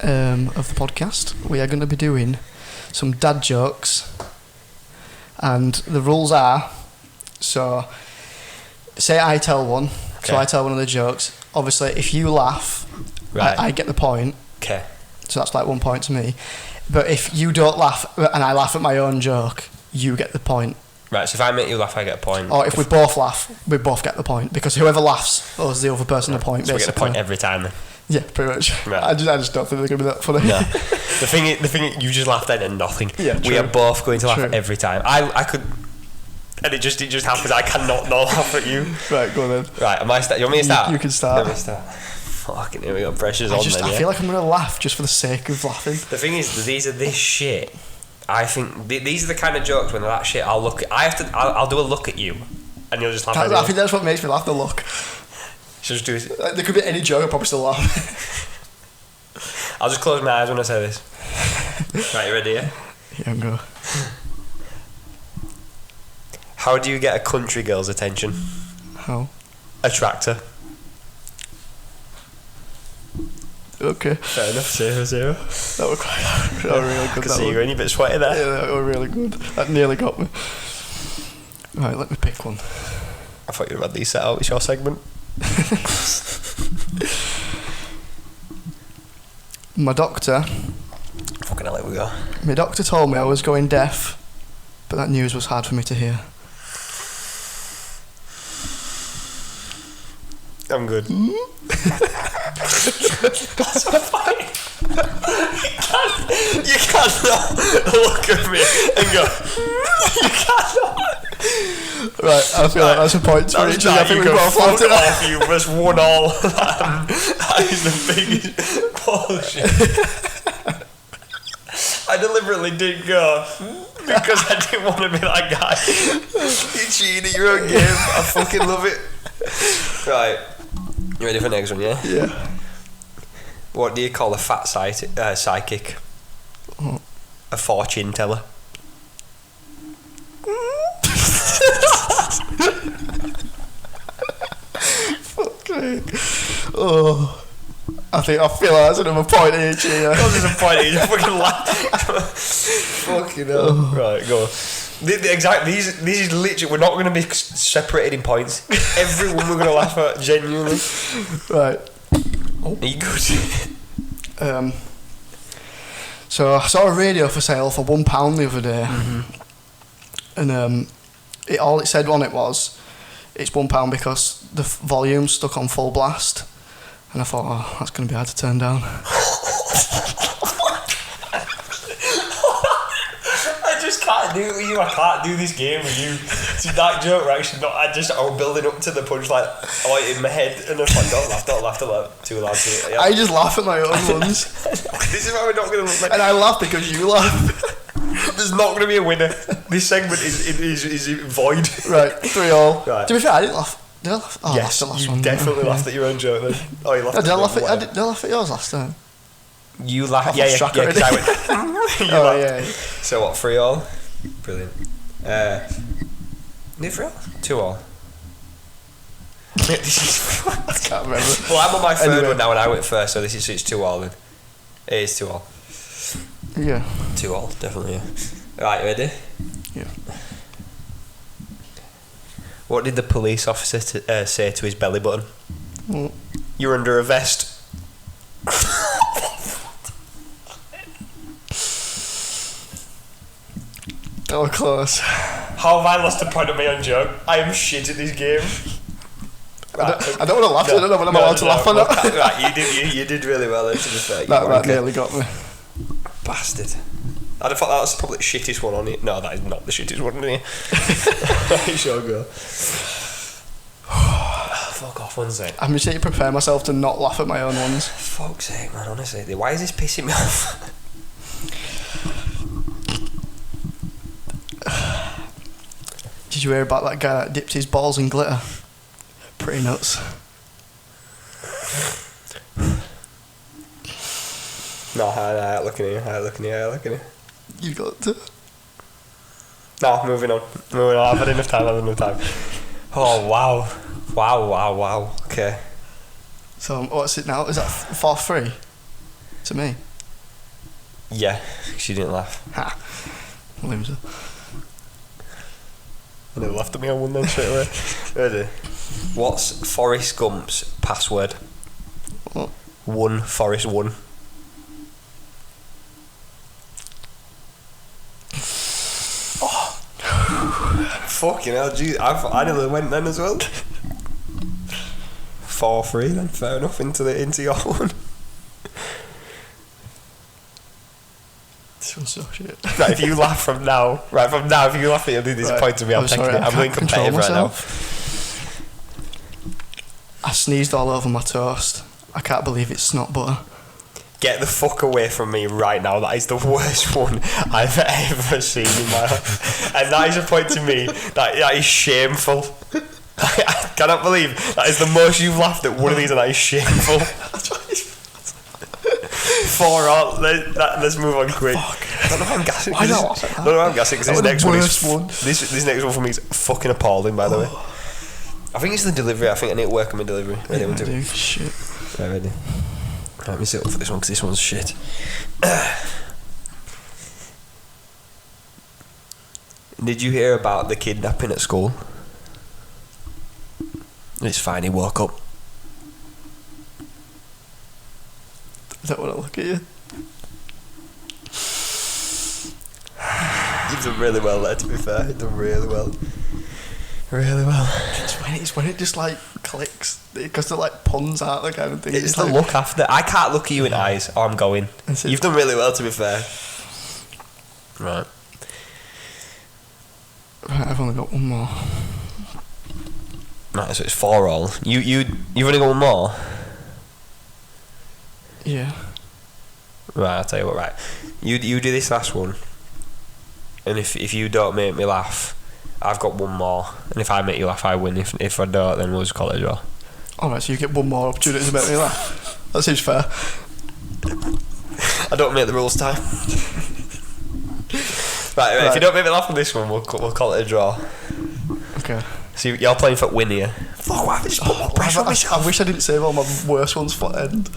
of the podcast. We are going to be doing some dad jokes, and the rules are, so say I tell one, so I tell one of the jokes. Obviously, if you laugh, I get the point. Okay. So that's like 1 point to me. But if you don't laugh and I laugh at my own joke, you get the point. Right, so if I make you laugh, I get a point. Or if we both laugh, we both get the point, because whoever laughs owes the other person a point. So we get a point every time then. Yeah, pretty much. Right. I just don't think they're going to be that funny. No. The thing is, you just laughed then and nothing. Yeah, we are both going to laugh every time. I could, and it just happens. I cannot not laugh at you. Right, go on then. Right, am I start? You want me to start? You can start. Let me start. Fucking here we go. Pressure's on. I feel like I'm going to laugh just for the sake of laughing. The thing is, these are this shit. I think these are the kind of jokes when they're that shit. I'll do a look at you, and you'll just laugh. I think that's what makes me laugh. The look. Just do it. There could be any joke, I'll probably still laugh. I'll just close my eyes when I say this. Right, you ready? Yeah. Yeah, go. How do you get a country girl's attention? How? A tractor. Okay. Fair enough. 0-0. That was really good. I can see you're any bit sweaty there. Yeah, that was really good. That nearly got me. Right, let me pick one. I thought you had these set out. It's your segment. My doctor. Fucking hell, here we go. My doctor told me I was going deaf, but that news was hard for me to hear. I'm good. That's fine. You cannot look at me and go. You cannot. Right, I feel like that's a point for each other. I think we both laughed it off. You must 1-1. That is the biggest bullshit. I deliberately didn't go because I didn't want to be that guy. You cheated at your own game. I fucking love it. Right. You ready for the next one, yeah? Yeah. What do you call a fat psychic? What? A fortune teller. Oh. I feel like that's another point each here. Of course, there's a point each. Fucking laugh. Fucking hell. Right, go. These is literally. We're not going to be separated in points. Everyone we're going to laugh at, genuinely. Right. Oh. Are you good? So I saw a radio for sale for £1 the other day, and all it said on it was, it's £1 because the volume's stuck on full blast. And I thought, oh, that's going to be hard to turn down. I just can't do it with you. I can't do this game with you. See, that joke, we're actually not. I was building up to the punchline in my head, and I was like, don't laugh too loud. Yeah. I just laugh at my own ones. This is why we're not going to look like. And I laugh because you laugh. There's not going to be a winner. This segment is void. Right, 3-3. Right. To be fair, I didn't laugh. Did I laugh? Oh, yes, I laughed you one, definitely laughed at your own joke then. Oh, you laughed at did I laugh at yours last time? You laughed. Yeah, because I went. Yeah. So what? 3-3. Brilliant. Is it 3-3? 2-2. I can't remember. Well, I'm on my third one now, and I went first, so it's 2-2 then. It is 2-2. Yeah. 2-2, definitely. Yeah. Right, you ready? Yeah. What did the police officer say to his belly button? What? You're under a vest. Oh, close. How have I lost a point on my own joke? I am shit at this game. Right. I don't want to laugh. I don't know when I'm allowed to laugh or not. Right, you did really well then, to be fair. That nearly got me. Bastard. I'd have thought that was probably the shittest one on it. No, that is not the shittest one on it. Right, sure, go. Fuck off, one sec. I'm just here to prepare myself to not laugh at my own ones. Fuck's sake, man, honestly. Why is this pissing me off? Did you hear about that guy that dipped his balls in glitter? Pretty nuts. No, I looking at you. You got to. No, moving on. I've had enough time. Oh, wow. Okay. So, what's it now? Is that 4-3? To me? Yeah, she didn't laugh. Ha. Loser. And it laughed at me on one then straight away. Ready? What's Forrest Gump's password? What? Forrest 1. Oh. Fucking hell, geez. I nearly went then as well. 4-3 then, fair enough, into your one. This one's so shit. Right, if you laugh if you laugh at you, disappointed to me, I'm taking it. I'm being competitive right now. I sneezed all over my toast. I can't believe it's snot butter. Get the fuck away from me right now. That is the worst one I've ever seen in my life. And that is a point to me. That is shameful. I cannot believe that is the most you've laughed at one of these, and that is shameful. 4-all. Let's move on quick. Fuck. I don't know why I'm gassing. I don't know why I'm gassing because this next one is this next one for me is fucking appalling. By the way, I think it's the delivery. I think I need to work on my delivery. Ready? Yeah, I do. Shit. Right, ready. Let me sit up for this one because this one's shit. Did you hear about the kidnapping at school? It's fine. He woke up. I don't want to look at you. You've done really well there, to be fair. You've done really well. Really well. It's when it just like clicks. Because they're like puns, aren't they, kind of thing? It's the like, look after. I can't look at you in the eyes or I'm going. You've done really well, to be fair. Right. Right, I've only got one more. Right, so it's 4-all. You've only got one more? Yeah. Right, I'll tell you what, right. You do this last one. And if you don't make me laugh, I've got one more. And if I make you laugh, I win. If I don't, then we'll just call it a draw. Alright, so you get one more opportunity to make me laugh. That seems fair. I don't make the rules, time. Right, if you don't make me laugh on this one, we'll call it a draw. Okay. So you're playing for win here. Fuck, why have I just put more pressure on myself? I wish I didn't save all my worst ones for end.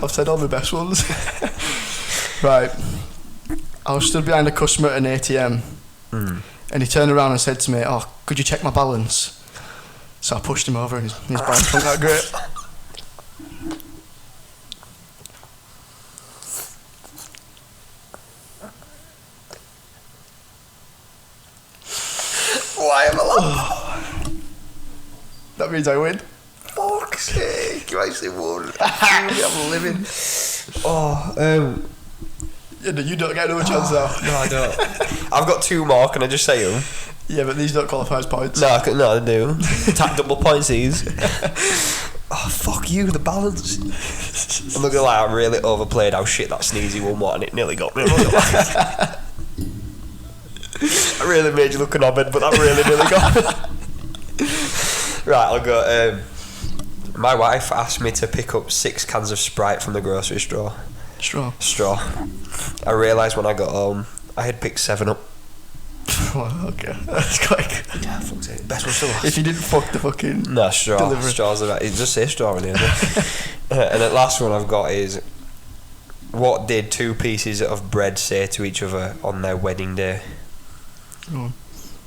I've said all my best ones. Right. I was stood behind a customer at an ATM, and he turned around and said to me, "Oh, could you check my balance?" So I pushed him over, and his balance wasn't that great. Why am I laughing? That means I win. Fuck's sake, you actually won. I'm living. Oh, Yeah, you don't get another chance now. No, I don't. I've got 2 more, can I just say them? Yeah, but these don't qualify as points. No, I do. Tap double points these. Oh, fuck you, the balance. I'm not gonna lie, I really overplayed how shit that sneezy one was, and it nearly got me. I really made you look an obed, but that really nearly got me. Right, I'll go. My wife asked me to pick up 6 cans of Sprite from the grocery store. Straw. I realised when I got home, I had picked 7 up. Well, okay. That's quite good. Yeah, fuck's sake. Best one still last. If you didn't fuck the fucking... No, straw. delivery. Straws are... It just says straw in here. And the last one I've got is... What did 2 pieces of bread say to each other on their wedding day? Oh.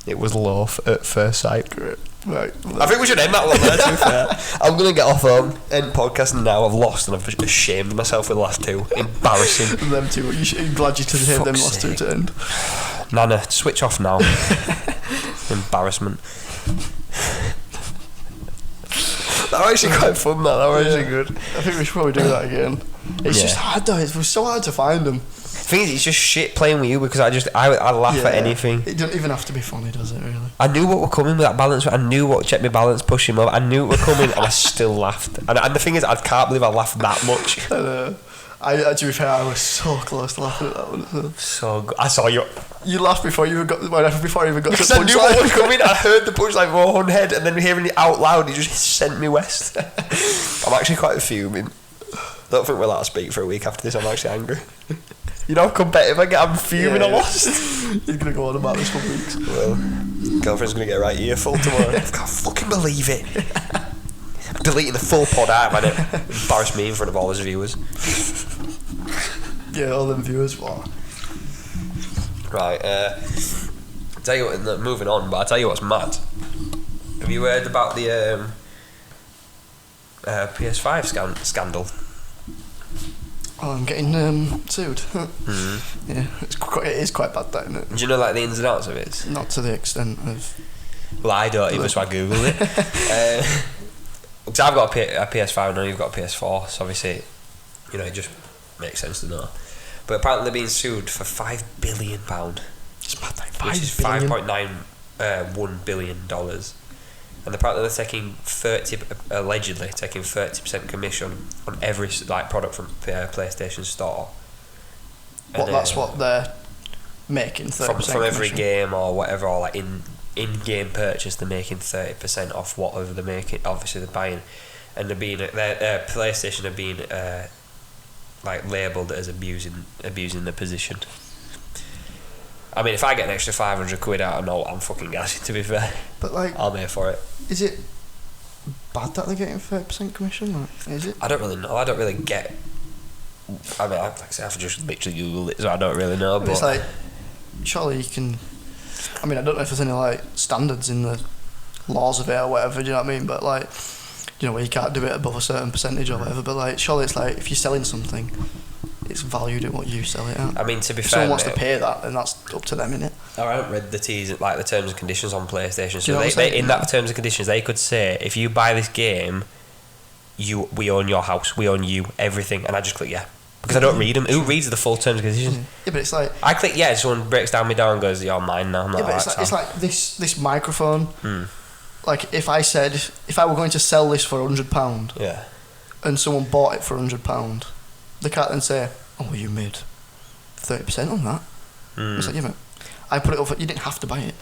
It was loaf at first sight. Great. Right. I think we should end that one there, to be fair. I'm going to get off home, end podcast now. I've lost and I've ashamed myself with the last 2. Embarrassing. Them 2. I'm glad you heard them last 2 to end. Nana, switch off now. Embarrassment. That was actually quite fun, that was actually good. I think we should probably do that again. It's just hard though, it was so hard to find them. The thing is, it's just shit playing with you because I laugh at anything. It doesn't even have to be funny, does it, really? I knew what were coming with that balance. I knew what check my balance, push him up. I knew it were coming and I still laughed. And the thing is, I can't believe I laughed that much. I know. To be fair, I was so close to laughing at that one. So good. I saw you. You laughed before you even got to the Because I knew what was coming. I heard the punchline go on head, and then hearing it out loud, it just sent me west. I'm actually quite fuming. Don't think we're allowed to speak for a week after this. I'm actually angry. You know how competitive I get. I'm fuming. I lost. He's gonna go on about this for weeks. Well, girlfriend's gonna get a right earful tomorrow. I can't fucking believe it. I'm deleting the full pod out, man. It embarrassed me in front of all his viewers. Yeah, all them viewers. What? Right. Tell you what. Moving on, but I tell you what's mad. Have you heard about the PS5 scandal? Oh, I'm getting sued. Yeah, it is quite bad, that, isn't it? Do you know like the ins and outs of it? Not to the extent of... Well, I don't even, so I googled it. Because I've got a PS5 and you've got a PS4, so obviously, you know, it just makes sense to know. But apparently they're being sued for £5 billion. It's mad, like which is $5.91 billion. And apparently they're allegedly taking 30% commission on every product from PlayStation Store. What, that's what they're making, 30% from every commission? game or whatever, or like in-game purchase, they're making 30% off whatever they're making. Obviously they're buying, and their PlayStation are being labelled as abusing the position. I mean, if I get an extra 500 quid out of no, I'm fucking gassing, to be fair. But I'll pay for it. Is it bad that they're getting 30% commission? Is it? I don't really know. I don't really get. I mean, like I say, I've just literally googled it, so I don't really know. But it's like, surely you can. I mean, I don't know if there's any standards in the laws of it or whatever. Do you know what I mean? But where you can't do it above a certain percentage or whatever. But surely it's if you're selling something, it's valued at what you sell it at. I mean, to be if fair, someone wants to pay that, then that's up to them, innit? I haven't read the the terms and conditions on PlayStation. So in that terms and conditions, they could say, if you buy this game, we own your house, we own you, everything, and I just click yeah, because I don't read them. Who reads the full terms and conditions? Yeah, but it's I click yeah, someone breaks down my door and goes, you're mine now. I'm not it's like this microphone. If I were going to sell this for £100, yeah, and someone bought it for £100, they can't then say, oh, well, you made 30% on that. It's like, yeah, but I put it up. You didn't have to buy it.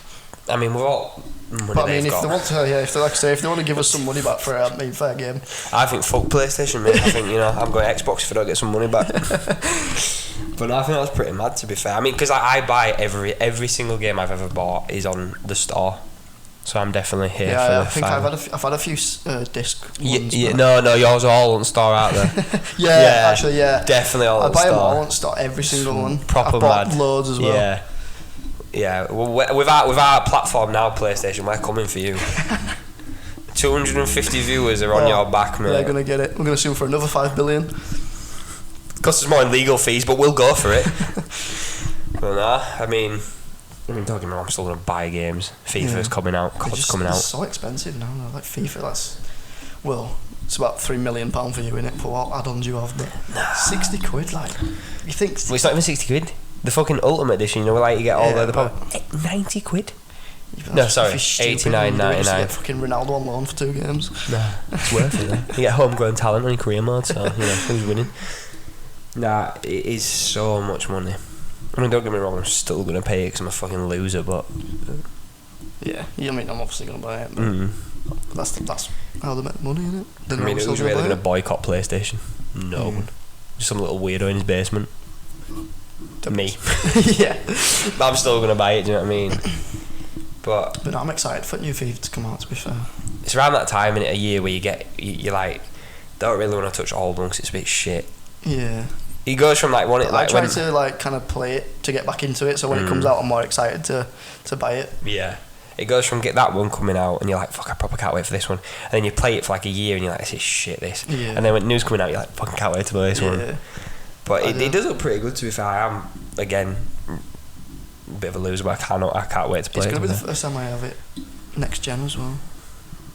I mean, we're all money. But I mean, if they want to, if they want to give us some money back for it, fair game. I think fuck PlayStation, mate. I think I'm going Xbox if I don't get some money back. But no, I think that's pretty mad, to be fair. I mean, because I buy every single game I've ever bought is on the store. So I'm definitely here Yeah, for I the think final. I've had a few disc ones. No, yours are all on store out there. Yeah, actually, yeah. Definitely all I on buy them store. all on stock, every single one. Proper I bought mad. loads as well. Yeah. Well, with our platform now, PlayStation, we're coming for you. 250 viewers are on your back, mate. They're gonna get it. We're gonna sue for another 5 billion. Costs us more in legal fees, but we'll go for it. But nah, I mean, don't get me wrong, I'm still gonna buy games. FIFA's coming out, COD's coming out. It's so expensive now. Like FIFA, it's about £3 million for you in it for what add-ons you have, but 60 quid, like you think? Well, it's not even 60 quid. The fucking Ultimate Edition, like you get all the power. 90 quid. No, sorry, 89.99. Fucking Ronaldo on loan for 2 games. Nah, it's worth it. Then. You get homegrown talent on your career mode, so who's winning? Nah, it is so much money. I mean, don't get me wrong, I'm still gonna pay it because I'm a fucking loser, but yeah, I mean, I'm obviously gonna buy it. But that's how they make money, isn't it? I mean, who's really gonna boycott PlayStation? No one. Just some little weirdo in his basement. Me. Yeah. But I'm still gonna buy it. Do you know what I mean? But no, I'm excited for new FIFA to come out. To be fair, it's around that time in a year where you like don't really want to touch old ones. It's a bit shit. Yeah. He goes from like I try to kind of play it to get back into it. So when it comes out, I'm more excited to buy it. Yeah. It goes from get that one coming out and you're like, fuck, I proper can't wait for this one. And then you play it for like a year and you're like, this is shit, this. Yeah. And then when news coming out, you're like, fucking can't wait to play this one. But it does look pretty good, to be fair. I am, again, a bit of a loser, but I can't wait to play it. It's going to be the first time I have it next gen as well.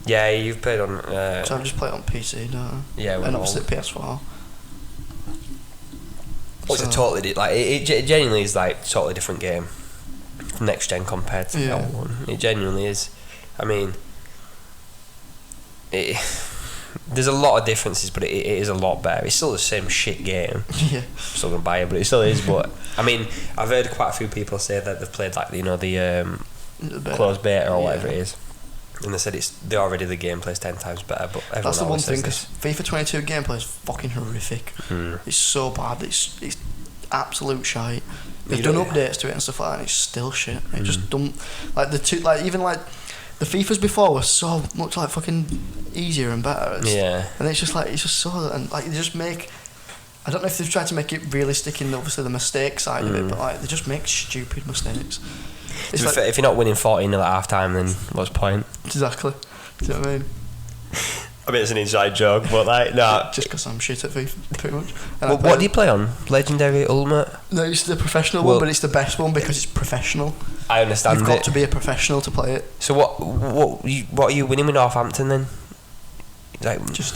Yeah, you've played on... so I've just played on PC, don't I? Yeah, and obviously PS4. It's a totally... Like, it genuinely is like a totally different game. Next gen compared to the old one. It genuinely is. I mean... There's a lot of differences, but it is a lot better. It's still the same shit game. Yeah. I'm still gonna buy it, but it still is. But I mean, I've heard quite a few people say that they've played like the closed beta or whatever it is, and they said the gameplay's 10 times better. But that's the one thing, because FIFA 22 gameplay is fucking horrific. It's so bad. It's absolute shite. They've done updates to it and stuff like that, and it's still shit. It just don't like the two even the FIFAs before were so much like fucking easier and better. And it's just so, and like they just make, I don't know if they've tried to make it realistic in obviously the mistake side of it, but like they just make stupid mistakes. It's like, if you're not winning 14-0 at half time, then what's the point? Exactly. Do you know what I mean? I mean, it's an inside joke, but like, no. Just because I'm shit at FIFA, pretty much. Well, what do you play on? Legendary, Ultimate? No, it's the professional one, but it's the best one because it's professional. I understand. You've got to be a professional to play it. So what are you winning with Northampton then? Like just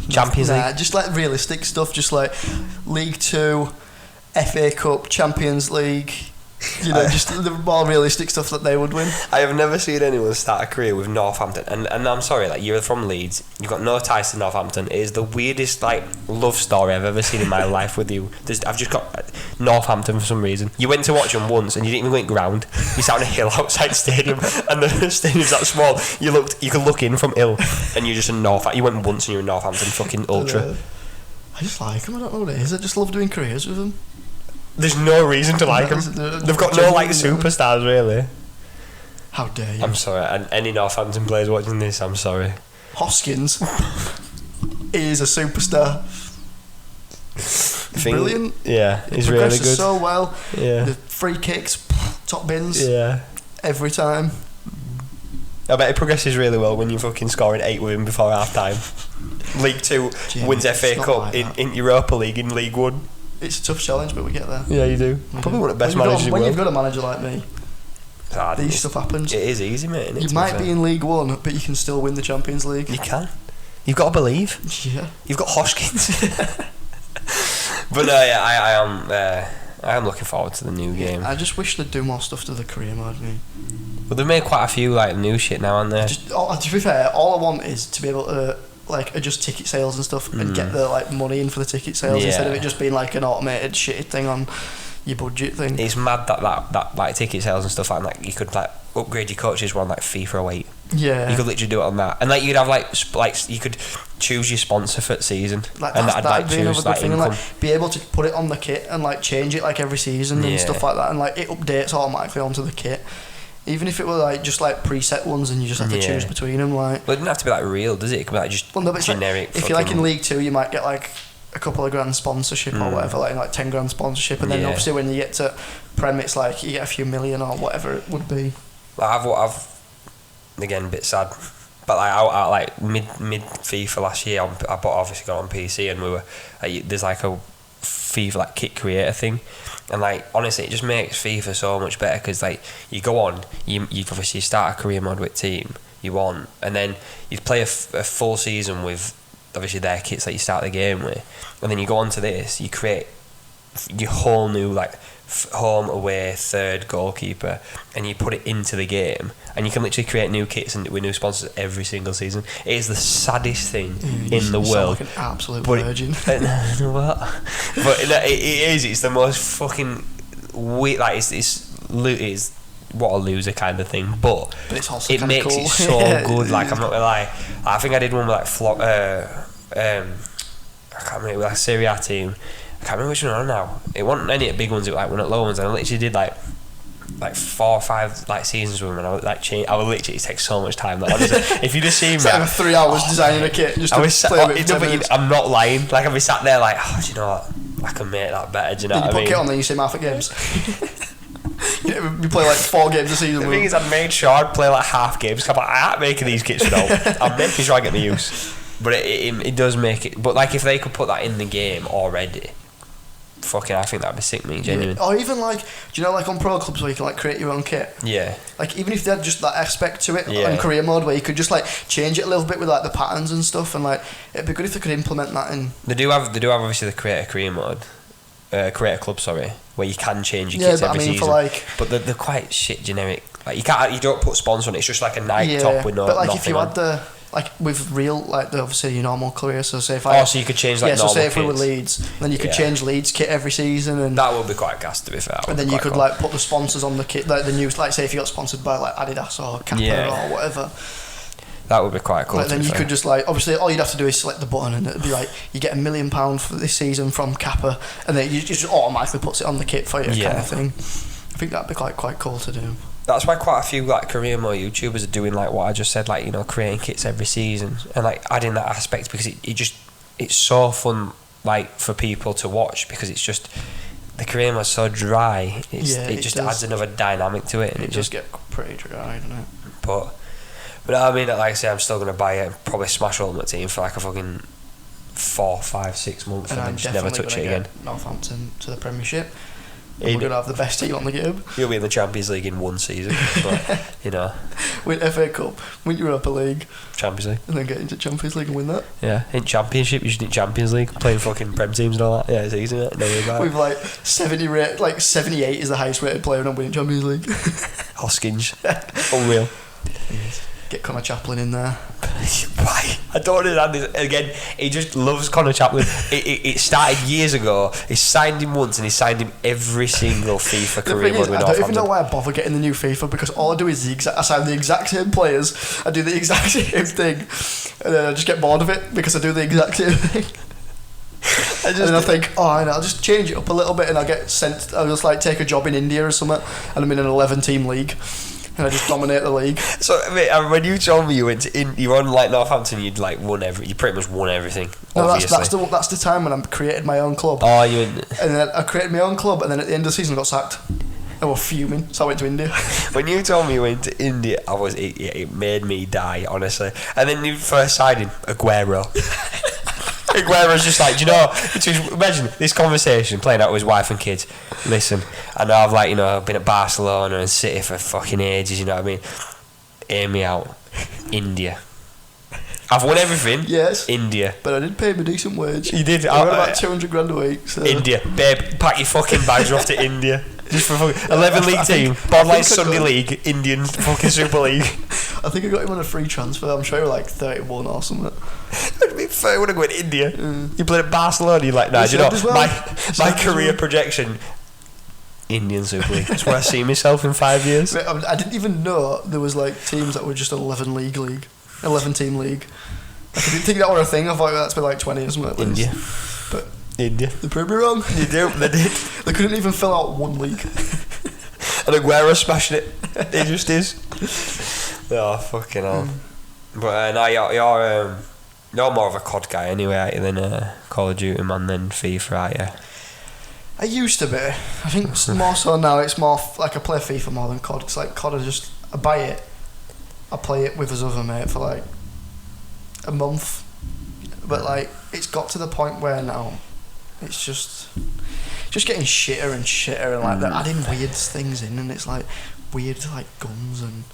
Champions League? Just like realistic stuff, just like League 2, FA Cup, Champions League. You know, just the more realistic stuff that they would win. I have never seen anyone start a career with Northampton, and I'm sorry, like you're from Leeds, you've got no ties to Northampton. It is the weirdest like love story I've ever seen in my life with you. I've just got Northampton for some reason. You went to watch them once, and you didn't even go in ground. You sat on a hill outside the stadium, and the stadium's that small. You could look in from hill, and you're just in Northampton. You went once, and you're in Northampton, fucking ultra. I just like them. I don't know what it is. I just love doing careers with them. There's no reason to like them. They've got no like superstars really. How dare you? I'm sorry, and any Northampton players watching this, I'm sorry. Hoskins is a superstar. Brilliant. Yeah, he's really good. So well. Yeah. The free kicks, top bins. Yeah. Every time. I bet he progresses really well when you're fucking scoring 8 with him before half time. League 2 wins FA Cup in Europa League in League 1. It's a tough challenge, but we get there. Yeah, you do. Probably one of the best managers in the world. When you've got a manager like me, these stuff happens. It is easy, mate. You might be in League 1, but you can still win the Champions League. You can. You've got to believe. Yeah. You've got Hoskins. But no, yeah, I am looking forward to the new game. I just wish they'd do more stuff to the career mode. Well, they've made quite a few like new shit now, haven't they? To be fair, all I want is to be able to like adjust ticket sales and stuff and get the like money in for the ticket sales instead of it just being like an automated shitty thing on your budget thing. It's mad that like ticket sales and stuff like you could like upgrade your coaches one like FIFA 08. Yeah, you could literally do it on that, and like you'd have like you could choose your sponsor for the season, like and that'd be another good thing, and like be able to put it on the kit and like change it like every season and stuff like that, and like it updates automatically onto the kit. Even if it were like just like preset ones and you just have to choose between them, like. Well, it doesn't have to be like real, does it? It can be like just generic. Like, if you're like in League 2, you might get like a couple of grand sponsorship or whatever, like 10 grand sponsorship, and then obviously when you get to Prem, it's like you get a few million or whatever it would be. Like I've again a bit sad, but like I like mid FIFA last year, I obviously got on PC, and we were there's like a FIFA like kit creator thing, and like honestly it just makes FIFA so much better, because like you go on, you obviously start a career mode with team you want, and then you play a full season with obviously their kits that you start the game with, and then you go on to this, you create your whole new like home, away, third, goalkeeper, and you put it into the game, and you can literally create new kits and with new sponsors every single season. It is the saddest thing in the world. Like an absolute virgin. What? But it is. It's the most fucking weird. Like it's what a loser kind of thing. But it's also it makes cool. it so good. Like I'm not gonna lie. I think I did one with like I can't remember, like Serie A team. I can't remember which one I'm on now. It wasn't any of the big ones, it was like one of the low ones, and I literally did like 4 or 5 like seasons with them, and I would like change. I would literally take so much time. Like, honestly, if you'd have seen me, like 3 hours designing a kit just to play with it. I'm not lying. Like I'd be sat there like, do you know what? I can make that better. Do you know what I mean? You put kit on, then you see half at games. You play like 4 games a season. The thing is, I made sure I'd play like half games. I'm like, I ain't making these kits now. I'm making sure I get the use. But it does make it. But like if they could put that in the game already, fucking, I think that'd be sick, me, genuine. Or even like, do you know, like on pro clubs where you can like create your own kit? Yeah. Like even if they had just that aspect to it on career mode, where you could just like change it a little bit with like the patterns and stuff, and like it'd be good if they could implement that in. They do have obviously the create a career mode, create a club, sorry, where you can change your kits every season. But they're quite shit generic. Like you don't put sponsor on it. It's just like a Nike top with no. But like nothing if you on. had like with real, like obviously your normal career, so say if so you could change like normal so say if kits. we were Leeds, then you could change Leeds kit every season, and that would be quite gas, to be fair. And then you could like put the sponsors on the kit, like the new, like say if you got sponsored by like Adidas or Kappa or whatever. That would be quite cool. Like then you could just like, obviously all you'd have to do is select the button, and it'd be like you get £1 million for this season from Kappa, and then you just automatically puts it on the kit for you, kind of thing. I think that'd be quite cool to do. That's why quite a few like career mode YouTubers are doing like what I just said, like, you know, creating kits every season and like adding that aspect, because it's so fun like for people to watch, because it's just the career mode's so dry. It just adds another dynamic to it, and it just get pretty dry, doesn't it? But I mean, like I say, I'm still gonna buy it and probably smash Ultimate Team for like a fucking 4, 5, 6 months, and then just never touch it again. Northampton to the Premiership. We're going to have the best team on the game. You'll be in the Champions League in one season, but, you know. Win FA Cup, win Europa League. Champions League. And then get into Champions League and win that. Yeah, in Championship, you should in Champions League, playing fucking Prem teams and all that. Yeah, it's easy, isn't it? With like 78 is the highest rated player and I'm winning Champions League. Hoskins. Unreal. Get Connor Chaplin in there. Why? I don't understand this. Again, he just loves Connor Chaplin. It started years ago. He signed him once, and he signed him every single FIFA career mode with Northampton. I don't even know why I bother getting the new FIFA, because all I do is I sign the exact same players, I do the exact same thing, and then I just get bored of it because I do the exact same thing. And then I think, I'll just change it up a little bit, and I'll just like take a job in India or something, and I'm in an 11-team league. And I just dominate the league. So, mate, when you told me you were on like Northampton, you pretty much won everything. No, that's the time when I created my own club. Oh, and then I created my own club, and then at the end of the season I got sacked. I was fuming, so I went to India. When you told me you went to India, it made me die, honestly. And then you first signed him, Aguero. Aguero's just like, do you know, imagine this conversation playing out with his wife and kids. Listen, I know I've like, you know, been at Barcelona and City for fucking ages, you know what I mean? Hear me out. India. I've won everything. Yes. India. But I did pay him a decent wage. You did? I got about 200 grand a week. So. India. Babe, pack your fucking bags off to India. Just for fucking 11 league team. Borderline Sunday League, Indian fucking Super League. I think I got him on a free transfer. I'm sure he was like 31 or something. It'd be fair, I would have gone to India. You played at Barcelona, you're like, nah, do you know, my career projection, Indian Super League. That's where I see myself in 5 years. I didn't even know there was like teams that were just 11 team league. I didn't think that were a thing. I thought that's been like 20 or something at least. India. But India. They proved me wrong. You do, they did. They couldn't even fill out one league. And Aguero smashing it. It just is. Oh, fucking hell. But no, you're more of a COD guy anyway, aren't you, than Call of Duty man than FIFA, aren't you? I used to be. I think more so now. It's more like I play FIFA more than COD. Cause like COD, I buy it, I play it with his other mate for like a month, but like it's got to the point where now it's just getting shitter and shitter, and like they're adding weird things in, and it's like weird like guns and.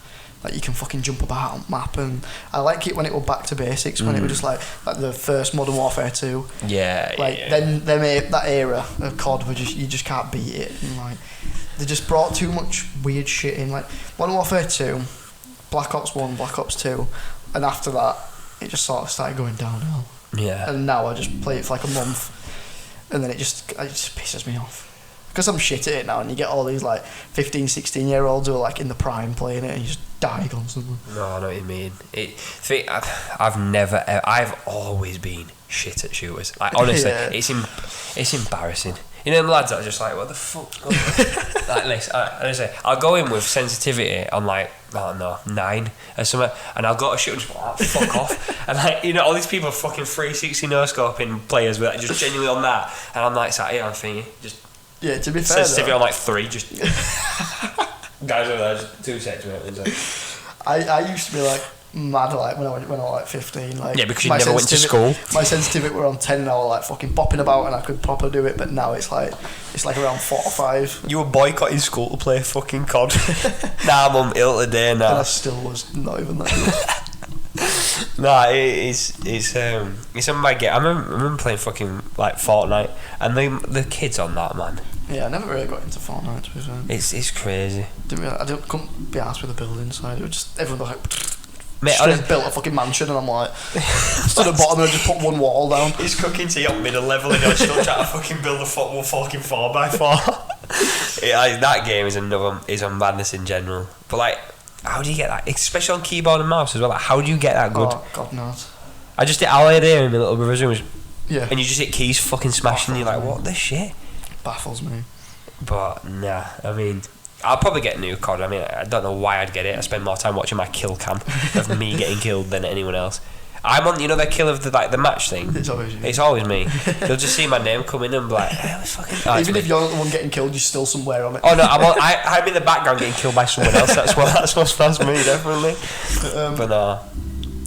Like you can fucking jump about on map, and I like it when it was back to basics, when it was just like the first Modern Warfare 2. Yeah. Like then they made that era of COD where you just can't beat it, and like they just brought too much weird shit in. Like Modern Warfare 2, Black Ops 1, Black Ops 2, and after that it just sort of started going downhill. Yeah. And now I just play it for like a month, and then it just pisses me off. Because I'm shit at it now, and you get all these like 15, 16 year olds who are like in the prime playing it, and you just die constantly. No, I know what you mean. I've always been shit at shooters. Like honestly, it's embarrassing. You know them lads that are just like, what the fuck? Like this, honestly, I'll go in with sensitivity on like, I don't know, 9 or something, and I'll go to shoot and just like, fuck off. And like, you know, all these people are fucking 360 no scoping players with like, just genuinely on that, and I'm like sat here on thingy, just. Yeah, to be fair, sensitivity on like 3, just guys over there, just 2 seconds. I used to be like mad like when I was like 15. Like yeah, because you never went to school. My sensitivity were on 10, and I was like fucking bopping about, and I could proper do it. But now it's like around 4 or 5. You were boycotting school to play fucking COD. Nah, I'm ill today now. And I still was not even that good. Nah, it's a mad game. I remember playing fucking like Fortnite, and the kids on that, man. Yeah, I never really got into Fortnite, to be fair. It's crazy. Couldn't be arsed with the building side. It was just everyone was like. Mate, straight built a fucking mansion, and I'm like, stood at the bottom and I just put one wall down. He's cooking tea up middle level, and you're still trying to fucking build a fucking 4x4. That game is a madness in general. But like, how do you get that? Especially on keyboard and mouse as well. Like, how do you get that good? Oh, God knows. I just did all there in my little brother's room. Yeah. And you just hit keys fucking smashing, and you're like, what the shit? Baffles me. But nah, I mean, I'll probably get a new COD. I mean, I don't know why I'd get it. I spend more time watching my kill cam of me getting killed than anyone else. I'm on, you know, the kill of the match thing. It's always you. It's always me. You'll just see my name come in and be like, hey, what's fucking. Oh, even if you're not the one getting killed, you're still somewhere on it. Oh no, I'm in the background getting killed by someone else. That's me, definitely. But no.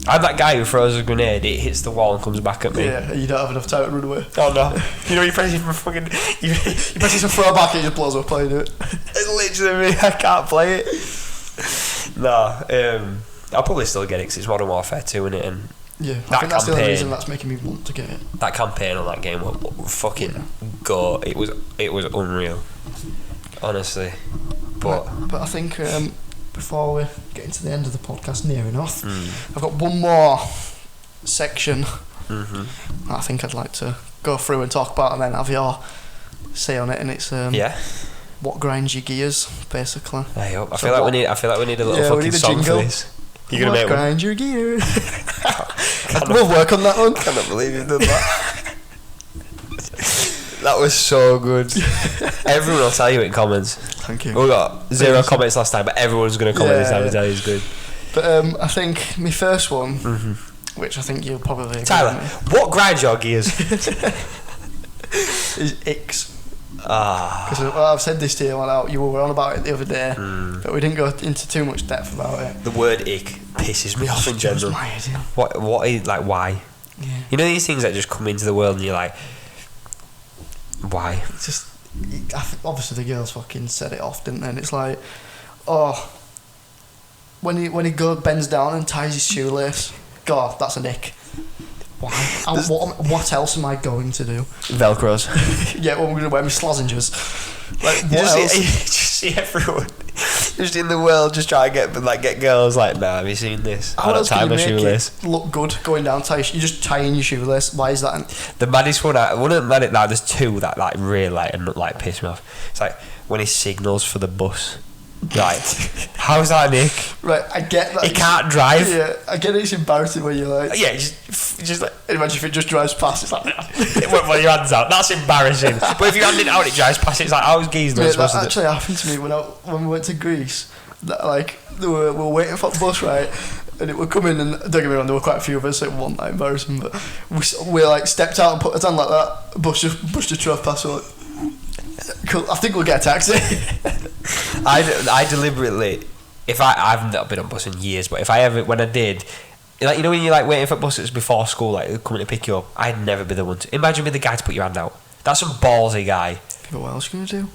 I'm that guy who throws a grenade, it hits the wall and comes back at me. Yeah, you don't have enough time to run away. Oh no. You know, you press it for fucking. You press it to throw back and it just blows up playing it. It's literally me, I can't play it. No, I'll probably still get it because it's Modern Warfare 2 in it, and yeah, I think that's the only reason that's making me want to get it. That campaign on that game was fucking go. It was unreal, honestly. But I think before we get into the end of the podcast, near enough, I've got one more section I think I'd like to go through and talk about, and then have your say on it. And it's what grinds your gears, basically. I feel like we need a little fucking song for this. You're gonna make one. Grind your gears. We'll work on that one. Cannot believe you've done that. That was so good. Everyone will tell you in comments. Thank you. We got 0 comments last time, but everyone's going to comment this time and tell you it's good. But I think my first one, which I think you'll probably agree Tyler, with what grinds your gears? is icks. Because I've said this to you, you were on about it the other day, but we didn't go into too much depth about it. The word ick pisses me off in general. What is, like, why? Yeah. You know these things that just come into the world and you're like, why? It's just, obviously the girls fucking set it off, didn't they? And it's like, when he bends down and ties his shoelace, God, that's an ick. Why? What else am I going to do? Velcros. Yeah, well, I'm going to wear my slozengers. Like, what else? You just see everyone just in the world just trying to get girls like, nah, have you seen this? How else can you make shoelace. it look good going down? You're just tying your shoelace. Why is that? The maddest one of the there's two that like really like piss me off. It's like when he signals for the bus. Right. How's that, Nick? Right, I get that. He can't drive. Yeah, I get it's embarrassing when you're like... Yeah, just like... Imagine if it just drives past, it's like... Well, your hand's out. That's embarrassing. But if your hand ain't out, it drives past. It's like, I was geezing. Mate, that actually happened to me when we went to Greece. That, like, we were waiting for the bus, right? And it would come in, and don't get me wrong, there were quite a few of us, so it wasn't that embarrassing. But we like stepped out and put our hand like that. Bus just drove past. We're like, cool. I think we'll get a taxi. I deliberately, if I've not been on bus in years, but if I ever, when I did, like, you know when you're like waiting for buses before school, like they're coming to pick you up, I'd never be the one to. Imagine being the guy to put your hand out. That's some ballsy guy. But what else are you going to do?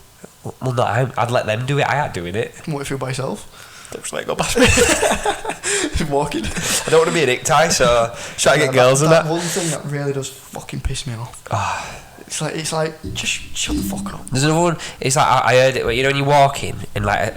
Well, no, I'd let them do it. I ain't doing it. What if you're by yourself? Just like go past me. Just walking. I don't want to be a dick tie, so try to get girls and that. One thing that really does fucking piss me off. It's like just shut the fuck up. There's another one. It's like I heard it. You know when you walk in like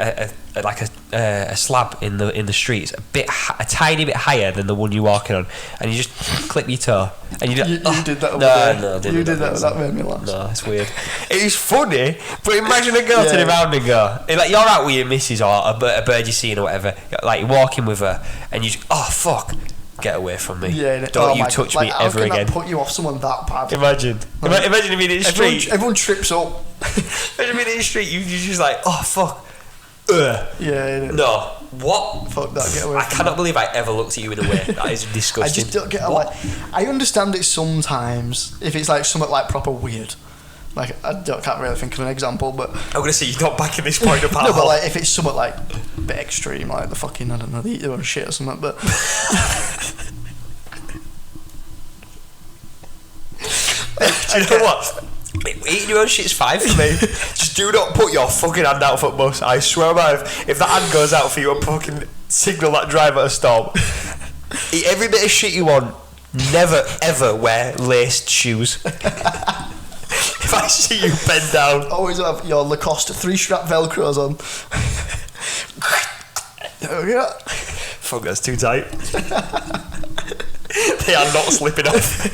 a slab in the streets, a tiny bit higher than the one you're walking on, and you just clip your toe, and you did that. No, you did that. That made me laugh. No, it's weird. It is funny, but imagine a girl turning around and go, like you're out with your missus or a bird you're seeing or whatever, like you're walking with her, and you just, oh fuck. Get away from me. Yeah, don't you touch me ever again. How can that put you off someone that bad? Imagine being in the street. Everyone trips up. Imagine being in the street, you're just like, oh fuck. Yeah. No. What? Fuck that, get away I from cannot me. believe I ever looked at you in a way. That is disgusting. I just don't get like, I understand it sometimes if it's like something like proper weird. Like can't really think of an example, but I'm gonna say you're not backing this point up at all. No, but like if it's something like a bit extreme, like the fucking, I don't know, they eat their own shit or something, but do you know what? Eating your own shit's fine for me. Just do not put your fucking hand out for a bus. I swear by if that hand goes out for you, and fucking signal that driver to stop. Eat every bit of shit you want. Never ever wear laced shoes. If I see you bend down, always have your Lacoste 3-strap Velcros on. Fuck, that's too tight. They are not slipping off.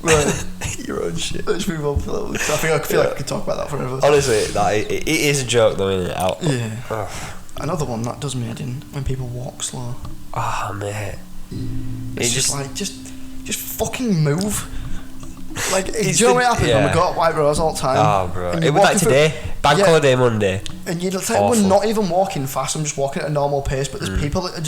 Right, your own shit. Let's move on for that one. I feel like I could talk about that forever. Honestly, it is a joke though, isn't it? Yeah. Another one that does me head in when people walk slow. Oh mate, it's just like just fucking move. Like, do you know what happens when we go up White Rose all the time? Oh, bro. It was like today, bank holiday Monday. And you're like, we're not even walking fast, I'm just walking at a normal pace, but there's people that are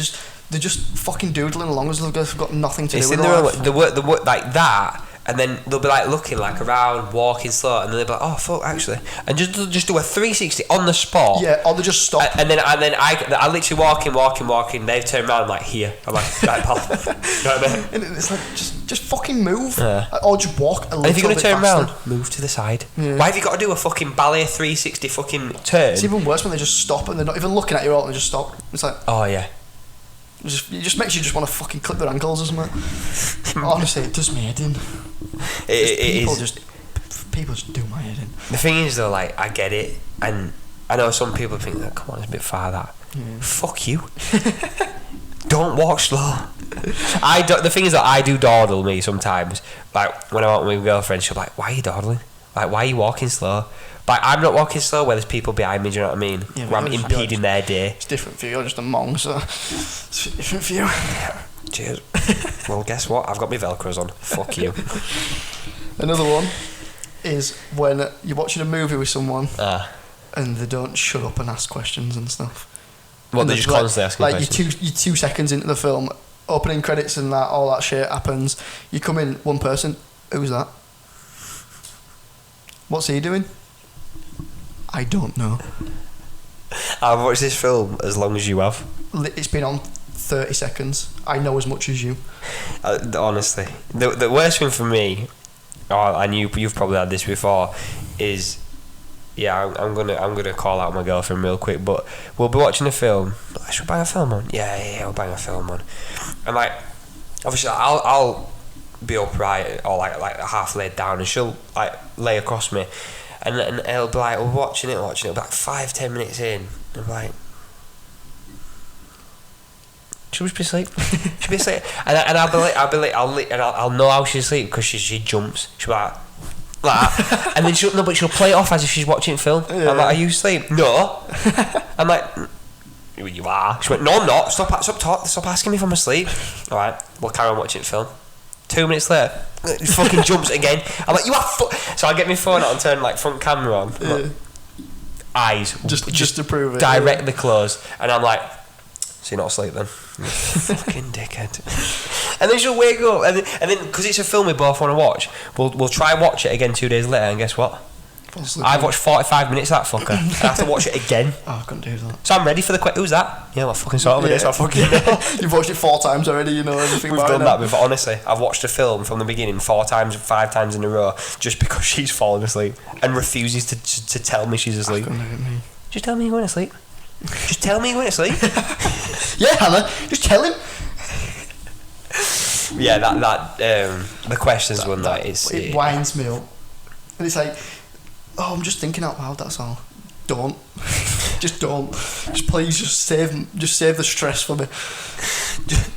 they're just fucking doodling along as though they've got nothing to do with life. The work like that, and then they'll be like looking like around, walking slow, and then they'll be like, oh fuck, actually, and just do a 360 on the spot. Yeah, or they just stop. And then I literally walking. They've turned around like here. I'm like, right, pal. You know what I mean? And it's like just fucking move, or just walk a little bit faster. And if you're gonna turn around, move to the side. Yeah. Why have you got to do a fucking ballet 360 fucking turn? It's even worse when they just stop and they're not even looking at you all, and they just stop. It's like, oh yeah. It just makes you just want to fucking clip their ankles or something. Honestly, it does me head in. People just do my head in. The thing is though, like, I get it, and I know some people think that, come on, it's a bit far that. Yeah. Fuck you. Don't walk slow. The thing is that I do dawdle me sometimes. Like when I'm out with my girlfriend, she'll be like, why are you dawdling? Like, why are you walking slow? Like, I'm not walking slow where there's people behind me, do you know what I mean? Yeah, where I'm impeding their day. It's different for you, you're just a monk, so it's different for you. Cheers. Well, guess what? I've got my Velcros on. Fuck you. Another one is when you're watching a movie with someone and they don't shut up and ask questions and stuff. What, they just constantly asking questions? Like, you're 2 seconds into the film, opening credits and that, all that shit happens. You come in, one person, who's that? What's he doing? I don't know. I've watched this film as long as you have. It's been on 30 seconds. I know as much as you. Honestly, the worst thing for me, and you've probably had this before, is I'm gonna call out my girlfriend real quick, but we'll be watching a film. Should we bang a film on? Yeah, we'll bang a film on. And like, obviously, I'll be upright or like half laid down, and she'll like lay across me. And it'll be like, we're watching it, it'll be like 5-10 minutes in, and I'm like, she'll just be asleep. She'll be asleep. And I'll know how she's asleep because she jumps. She'll be like, Like, and then she'll play it off as if she's watching film. Yeah. I'm like, are you asleep? No. I'm like, you are. She went, no, I'm not. Stop asking me if I'm asleep. All right, we'll carry on watching film. 2 minutes later, he fucking jumps again. I'm like, you are. So I get my phone out and turn like front camera on. Like, eyes just to prove it. Directly closed, and I'm like, so you're not asleep then? You fucking dickhead. And then she'll wake up, and then because it's a film we both want to watch, we'll try watch it again 2 days later, and guess what? I've watched 45 minutes of that fucker. I have to watch it again. Oh, I couldn't do that. So I'm ready for the who's that? Yeah, what fucking sort of it is. I fucking know. You've watched it 4 times already, you know everything We've about done it. that before. Honestly, I've watched a film from the beginning 4 times, 5 times in a row, just because she's fallen asleep and refuses to tell me she's asleep. Just tell me you're going to sleep. Just tell me you're going to sleep. Yeah, Hannah, just tell him. Yeah, that the questions one that is. It winds me up, and it's like, oh, I'm just thinking out loud. That's all. Don't. Just don't. Just please, just save the stress for me.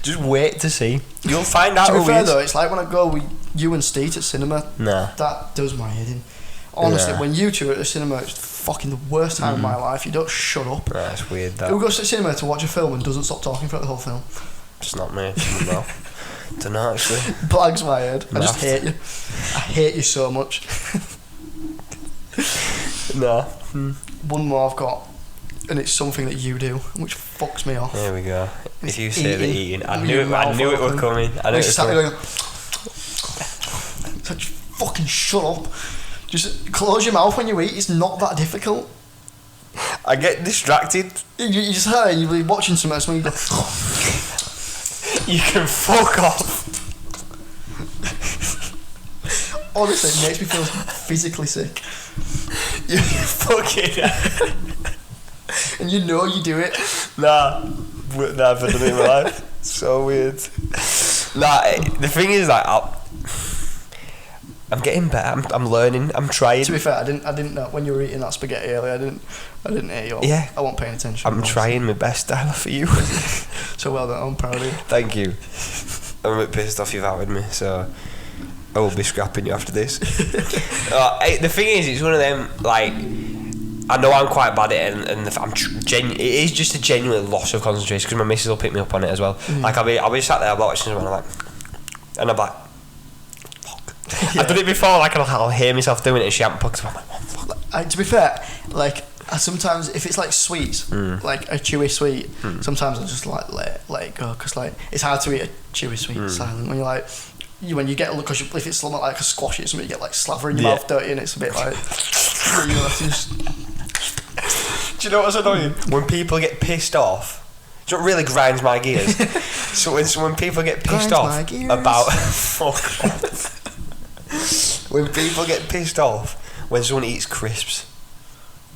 Just wait to see. You'll find out. To be who fair he is. though, it's like when I go with you and Steve at cinema. Nah. That does my head in. Honestly, Nah. when you two are at the cinema, it's fucking the worst time of my life. You don't shut up. Right, it's weird that. Who goes to the cinema to watch a film and doesn't stop talking throughout the whole film? It's not me. No. Don't know actually. Blags my head. I just Nah. hate you. I hate you so much. No. One more I've got, and it's something that you do, which fucks me off. There we go. If you say the eating, I With knew your it. mouth I knew it open. was coming. I knew it was Sat there coming. going, just fucking shut up. Just close your mouth when you eat. It's not that difficult. I get distracted. You just heard you'll be watching something, and you go. You can fuck off. Honestly, it makes me feel physically sick. You fucking. And you know you do it. Nah, never done it in my life. So weird. Nah, the thing is like I'm getting better. I'm learning. I'm trying. To be fair, I didn't know when you were eating that spaghetti earlier. I didn't hear you. Yeah. I wasn't paying attention. I'm trying my best, Tyler, for you. So well done. I'm proud of you. Thank you. I'm a bit pissed off you've outed me, so I will be scrapping you after this. The thing is, it's one of them, like, I know I'm quite bad at it, and it is just a genuine loss of concentration, because my missus will pick me up on it as well. Like, I'll be sat there, I'll be watching someone, and I'm like, fuck. Yeah. I've done it before, like, I'll hear myself doing it, and she hasn't picked up, I'm like, oh, fuck. To be fair, like, I sometimes, if it's like sweets, like a chewy sweet, sometimes I just like let it go, because like it's hard to eat a chewy sweet silent when you're like, when you get, because if it's something like a squash or something, you get like slaver in your mouth dirty, and it's a bit like, you know, do you know what's annoying? When people get pissed off, do you know what really grinds my gears? So when people get pissed off about fuck off. When people get pissed off when someone eats crisps,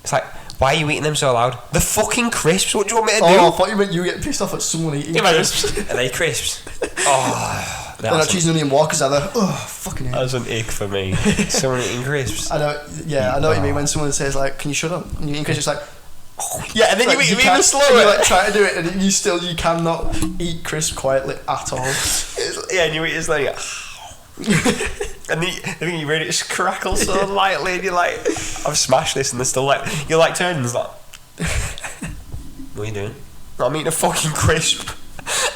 it's like, why are you eating them so loud? The fucking crisps. What do you want me to do? Oh, I thought you meant you get pissed off at someone eating crisps. Are they crisps? Oh, They're not cheese and onion walkers, are they? Oh, fucking hell. That's an ick for me. Someone eating crisps. I know. Yeah, I know what you mean. When someone says like, "Can you shut up?" and you eat crisps, it's like. Yeah, and then Like, you eat them can't- even slower. You like try to do it, and you cannot eat crisps quietly at all. Yeah, and you eat it slowly. And then you ready to just crackle so lightly, and you're like, I've smashed this, and they're still like, you're like turning, and it's like, what are you doing? I'm eating a fucking crisp.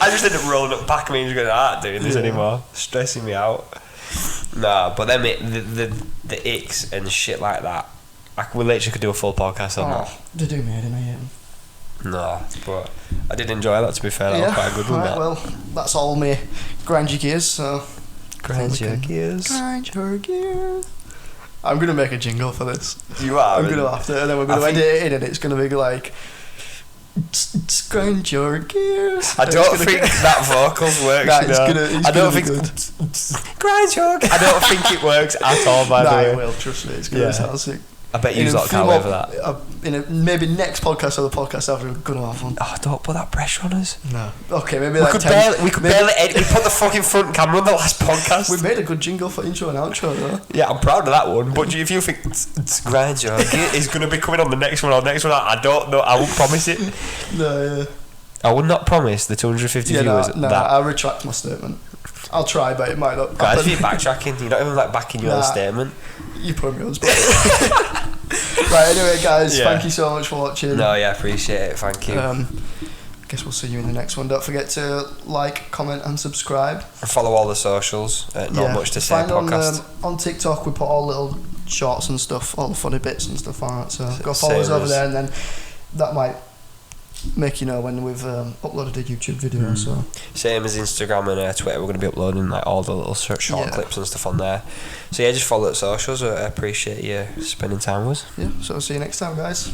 I just end up rolling up back of me and just going, I'm not doing this anymore. Stressing me out. Nah, but then the icks and shit like that, we literally could do a full podcast on that. They do me, didn't they? No, but I did enjoy that, to be fair. That was quite a good one. Right, that. well, that's all me grind your gears, so... Grind your gears. Grind your gears. I'm going to make a jingle for this. You are? I'm going to have to, and then we're going to edit it in, and it's going to be like... Grind your gears. I don't think that vocals works. Nah, it's I don't gonna think be good. grind your gears. I don't think it works at all. By the way, it will. Trust me, it's going to sound sick. I bet you lot can't wait for that. Maybe next podcast or the podcast after, we're going to have one. Oh, don't put that pressure on us. No. Okay, maybe We like could 10. barely edit. We put the fucking front camera on the last podcast. We made a good jingle for intro and outro though. Yeah, I'm proud of that one. But if you think grind your gears is going to be coming on the next one or next one, I don't know. I won't promise it. No, yeah. I would not promise the 250 viewers No, that. I retract my statement. I'll try, but it might not. Guys, if happen. you're backtracking, you're not even like backing your own statement. You put me on spot. Right, anyway, guys, thank you so much for watching. No, yeah, appreciate it. Thank you. I guess we'll see you in the next one. Don't forget to like, comment, and subscribe. And follow all the socials. Not much to say podcast. On TikTok, we put all little shorts and stuff, all the funny bits and stuff on it. So go follow us over there, and then that might make you know when we've uploaded a YouTube video. So same as Instagram and Twitter, we're going to be uploading like all the little short clips and stuff on there. So yeah, just follow the socials. I appreciate you spending time with us. Yeah, so see you next time, guys.